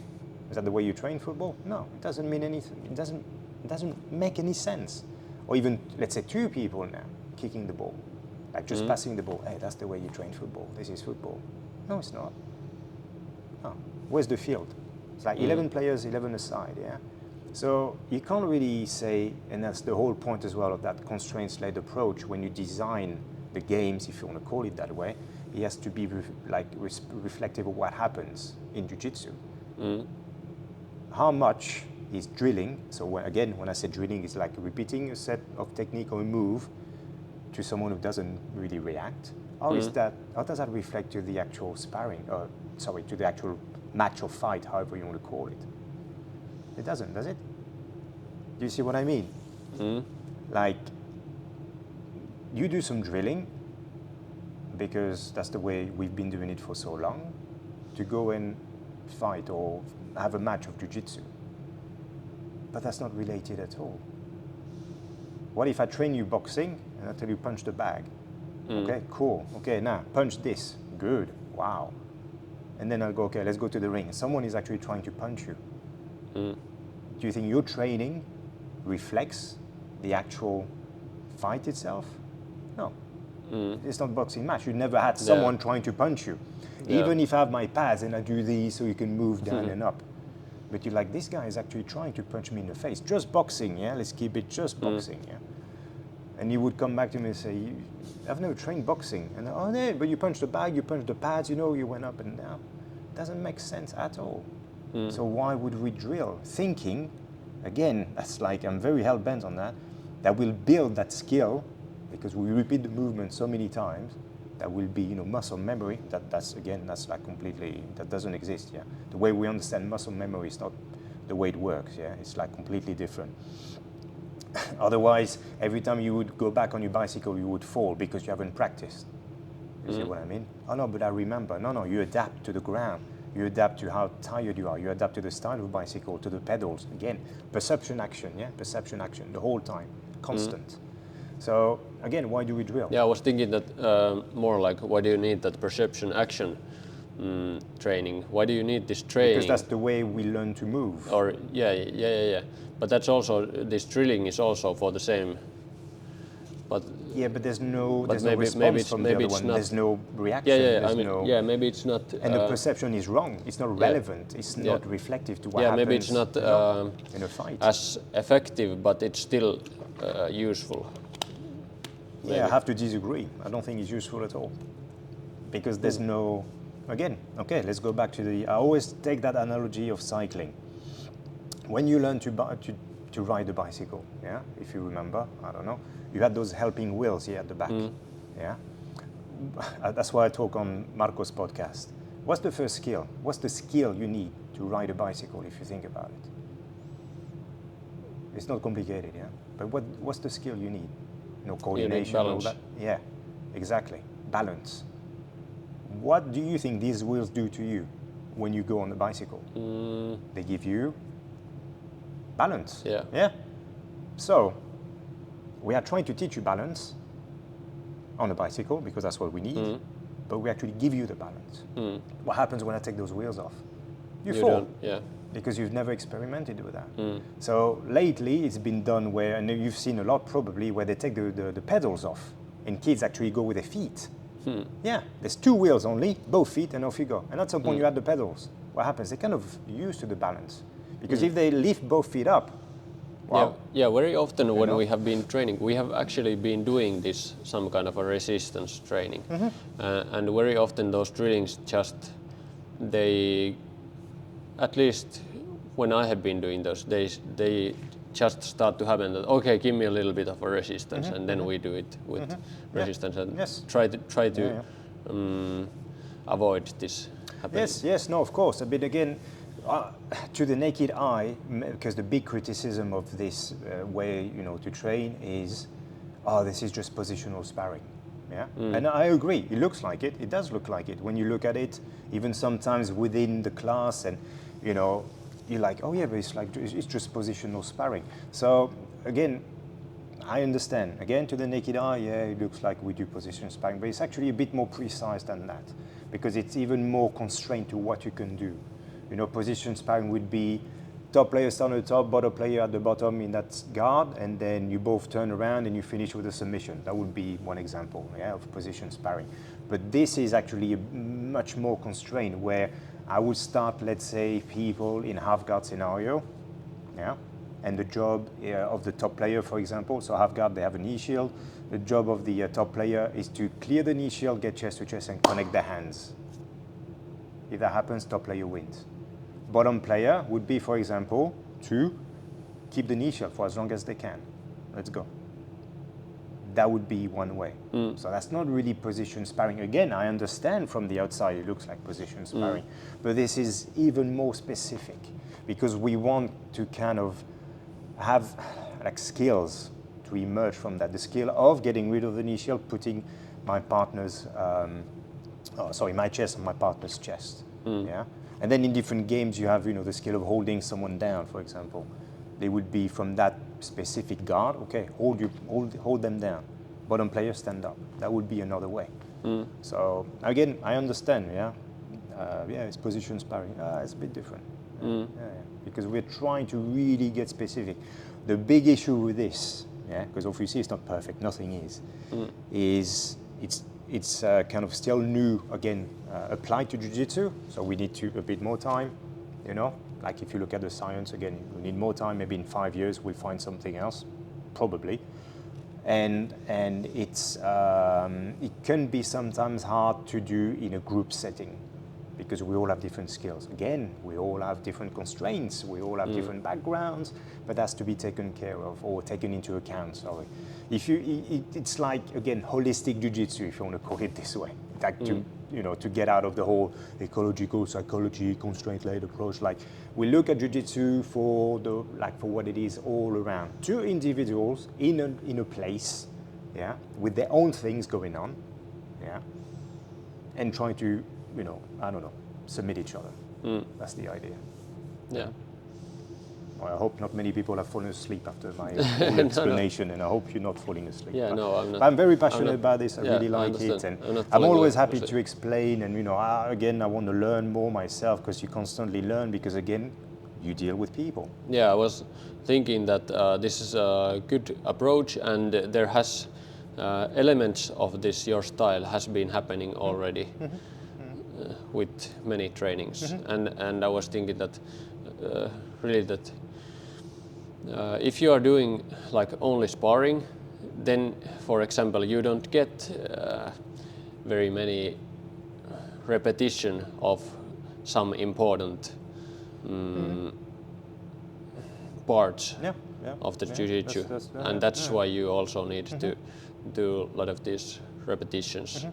Is that the way you train football? No, it doesn't mean anything. It doesn't make any sense. Or even, let's say, two people now kicking the ball, like just passing the ball. Hey, that's the way you train football. This is football. No, it's not. Oh, where's the field? It's like 11 players, 11 aside, yeah? So you can't really say, and that's the whole point as well of that constraints-led approach, when you design the games, if you want to call it that way, it has to be reflective of what happens in jiu-jitsu. How much is drilling, so when I say drilling, it's like repeating a set of technique or a move to someone who doesn't really react. How does that reflect to the actual sparring, to the actual match or fight, however you want to call it? It doesn't, does it? Do you see what I mean? Like, you do some drilling, because that's the way we've been doing it for so long, to go and fight or have a match of jiu-jitsu. But that's not related at all. What if I train you boxing and I tell you punch the bag? Okay, cool. Okay, now punch this. Good. Wow. And then I'll go, okay, let's go to the ring. Someone is actually trying to punch you. Do you think your training reflects the actual fight itself? No. It's not boxing match. You never had someone trying to punch you. Even if I have my pads and I do these so you can move down and up. But you're like, this guy is actually trying to punch me in the face. Just boxing, yeah? Let's keep it just boxing, yeah? And he would come back to me and say, I've never trained boxing. And oh, no, but you punched the bag, you punched the pads, you know, you went up and down. Doesn't make sense at all. So why would we drill? Thinking, again, that's like, I'm very hell-bent on that, that will build that skill, because we repeat the movement so many times, that will be, you know, muscle memory. That's like completely, that doesn't exist, yeah. The way we understand muscle memory is not the way it works, yeah. It's like completely different. Otherwise, every time you would go back on your bicycle, you would fall because you haven't practiced. You see what I mean? Oh no, but I remember. No, you adapt to the ground. You adapt to how tired you are. You adapt to the style of bicycle, to the pedals. Again, perception, action, yeah? Perception, action, the whole time, constant. So again, why do we drill? Yeah, I was thinking that more like, why do you need that perception action training? Why do you need this training? Because that's the way we learn to move. Or yeah. But that's also, this drilling is also for the same. But yeah, but there's no response from the maybe other one. Not, there's no reaction. Maybe it's not. And the perception is wrong. It's not relevant. It's not reflective to what happens. Maybe it's not in a fight. As effective, but it's still useful. Maybe. Yeah, I have to disagree. I don't think it's useful at all, because there's no. Again, okay, let's go back to the. I always take that analogy of cycling. When you learn to ride a bicycle, yeah, if you remember, I don't know, you had those helping wheels here at the back, yeah. That's why I talk on Marco's podcast. What's the first skill? What's the skill you need to ride a bicycle? If you think about it, it's not complicated, yeah. But what's the skill you need? You know, coordination, all that. Yeah, exactly. Balance. What do you think these wheels do to you when you go on the bicycle? They give you balance. Yeah. So we are trying to teach you balance on a bicycle because that's what we need. But we actually give you the balance. What happens when I take those wheels off? You fall. Yeah. Because you've never experimented with that. So lately it's been done where, and you've seen a lot probably, where they take the pedals off and kids actually go with their feet. Yeah, there's two wheels only, both feet, and off you go. And at some point you add the pedals. What happens? They're kind of used to the balance. Because if they lift both feet up, wow. Yeah, very often when we have been training, we have actually been doing this, some kind of a resistance training. And very often those drillings just, they, at least when I have been doing those, they just start to happen that, okay, give me a little bit of a resistance, and then we do it with resistance and try to avoid this happening. Yes, no, of course. But again, to the naked eye, because the big criticism of this way, to train is, this is just positional sparring. Yeah, and I agree. It looks like it. It does look like it when you look at it. Even sometimes within the class, and you're like, oh yeah, but it's just positional sparring. So again, I understand. Again, to the naked eye, yeah, it looks like we do position sparring, but it's actually a bit more precise than that, because it's even more constrained to what you can do. Position sparring would be top player stand at the top, bottom player at the bottom in that guard, and then you both turn around and you finish with a submission. That would be one example, of position sparring. But this is actually much more constrained, where I would start, let's say, people in half guard scenario, and the job of the top player, for example, so half guard, they have a knee shield. The job of the top player is to clear the knee shield, get chest to chest, and connect the hands. If that happens, top player wins. Bottom player would be, for example, to keep the knee shield for as long as they can. Let's go. That would be one way. So that's not really position sparring. Again, I understand from the outside it looks like position sparring, but this is even more specific, because we want to kind of have like skills to emerge from that. The skill of getting rid of the knee shield, putting my partner's, my chest on my partner's chest. Yeah. And then in different games, you have, the skill of holding someone down, for example. They would be from that specific guard. Okay, hold them down. Bottom player, stand up. That would be another way. So again, I understand. It's position sparring. It's a bit different. Because we're trying to really get specific. The big issue with this, because obviously it's not perfect. Nothing is it's kind of still new again, applied to jiu-jitsu. So we need a bit more time, you know. Like if you look at the science again, we need more time. Maybe in 5 years we'll find something else, probably. And it can be sometimes hard to do in a group setting, because we all have different skills. Again, we all have different constraints, we all have different backgrounds, but that's to be taken care of or taken into account, sorry. It's like, again, holistic jiu-jitsu, if you want to call it this way. Like to get out of the whole ecological psychology, constraint-led approach. Like we look at jiu-jitsu for what it is all around. Two individuals in a place, yeah, with their own things going on, yeah, and trying to, submit each other. That's the idea. Yeah. Well, I hope not many people have fallen asleep after my whole explanation, and I hope you're not falling asleep. Yeah, no, I'm not. I'm very passionate about this. I really like it, and I'm always happy to explain. And again, I want to learn more myself, because you constantly learn. Because again, you deal with people. Yeah, I was thinking that this is a good approach, and there has elements of this. Your style has been happening already with many trainings, and I was thinking that really that. If you are doing like only sparring, then, for example, you don't get very many repetition of some important parts of the jiu-jitsu, and that's why you also need to do a lot of these repetitions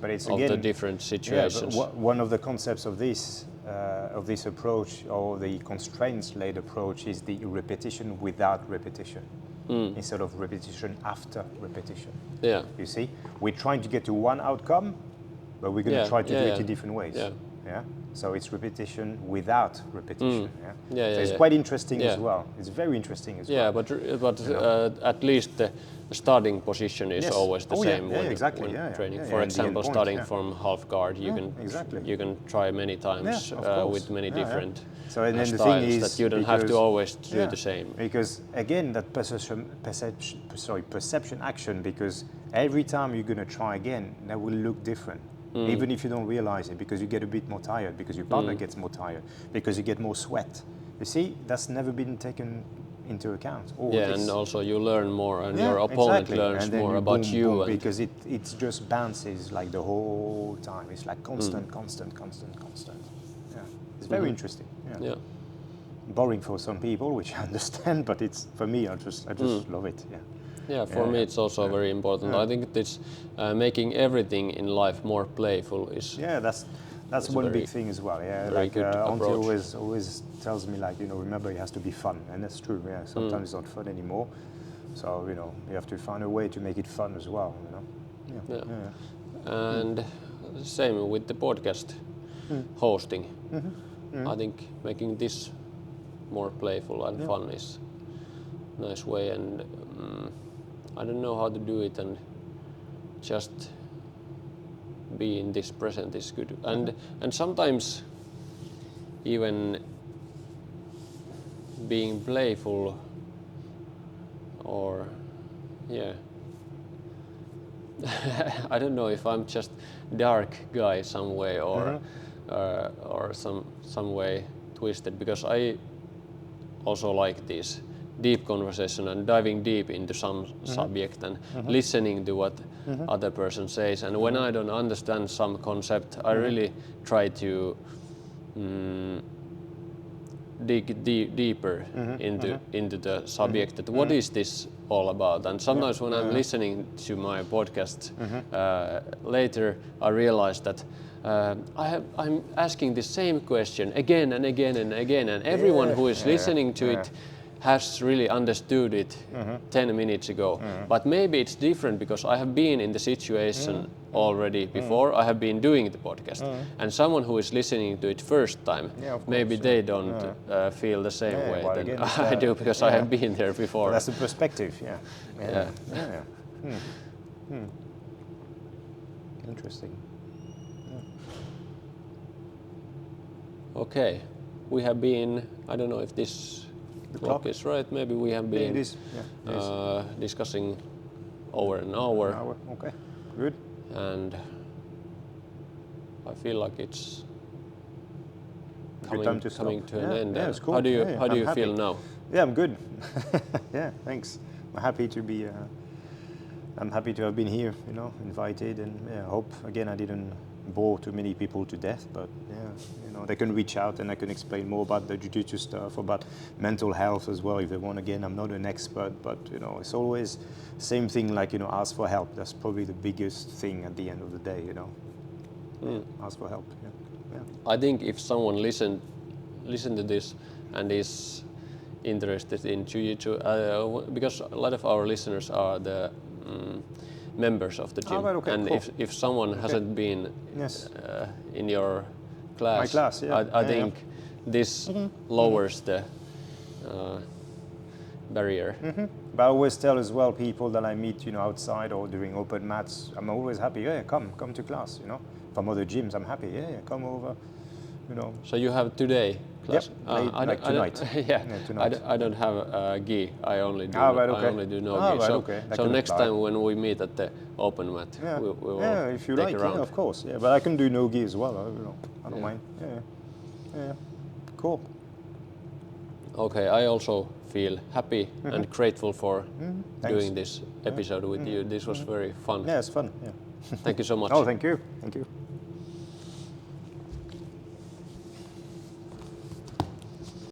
but it's, of again, the different situations. Yeah, one of the concepts of this approach, or the constraints-led approach, is the repetition without repetition, instead of repetition after repetition. Yeah. You see, we're trying to get to one outcome, but we're going to try to do it in different ways. Yeah. So it's repetition without repetition. So it's quite interesting as well. It's very interesting as well. Yeah, but at least the starting position is always the same when training. For example, starting from half guard, you can try many times with many different styles. The thing is that you don't have to always do the same. Because again, that perception action. Because every time you're going to try again, that will look different. Even if you don't realize it, because you get a bit more tired, because your partner gets more tired, because you get more sweat. You see, that's never been taken into account. And also you learn more, and your opponent learns more about you. Because it just bounces like the whole time. It's like constant. Yeah, it's very interesting. Yeah. Boring for some people, which I understand, but it's, for me, I just love it. Yeah, for me it's also very important. I think it's making everything in life more playful is. Yeah, that's one big thing as well. Yeah, like Auntie always tells me, like, remember, it has to be fun, and that's true. Yeah, sometimes it's not fun anymore. So you have to find a way to make it fun as well. And same with the podcast hosting. I think making this more playful and fun is a nice way, and I don't know how to do it, and just be in this present is good. And sometimes even being playful, or I don't know if I'm just dark guy some way, or some way twisted, because I also like this deep conversation and diving deep into some subject and listening to what other person says. And when I don't understand some concept, I really try to dig deeper into the subject. That what is this all about? And sometimes when I'm listening to my podcast later, I realize that I'm asking the same question again and again and again, and everyone who is listening to it has really understood it 10 minutes ago. But maybe it's different because I have been in the situation already before. I have been doing the podcast, and someone who is listening to it first time, maybe they don't feel the same way than I do, because I have been there before. Well, that's the perspective. Interesting. Okay, we have been, I don't know if this clock is right, maybe we have been discussing over an hour. Okay, good. and I feel like it's Good time to coming stop. to an end. Yeah, it's cool. How do you Yeah, how do I'm you happy. feel now? Yeah, I'm good. Yeah, thanks. I'm happy to be. I'm happy to have been here. You know, invited, and yeah, I hope again I didn't bore too many people to death. But yeah, you know, they can reach out and I can explain more about the jiu-jitsu stuff, about mental health as well if they want. Again, I'm not an expert, but you know, it's always same thing. Like you know, ask for help. That's probably the biggest thing at the end of the day. You know, ask for help. Yeah. Yeah. I think if someone listen to this and is interested in jiu-jitsu, because a lot of our listeners are the members of the gym, right, okay, and cool. if someone hasn't been Yes. in your class, My class, yeah. I think this lowers the barrier. But I always tell as well people that I meet, you know, outside or during open mats, I'm always happy. Yeah, come to class. You know, from other gyms, I'm happy. Yeah, come over. You know. So you have today class? Yep, like tonight. Yeah, tonight. I don't have a gi. I only do right, okay. I only do no gi. Right, So, okay. That so can next apply. time when we meet at the open mat, Yeah, we will if you take like, a round. yeah, of course. Yeah, but I can do no gi as well. You know, I don't mind. Yeah, cool. Okay, I also feel happy and grateful for Thanks. doing this episode with you. This was very fun. Yeah, it's fun. Yeah. Thank you so much. Oh, thank you. Thank you.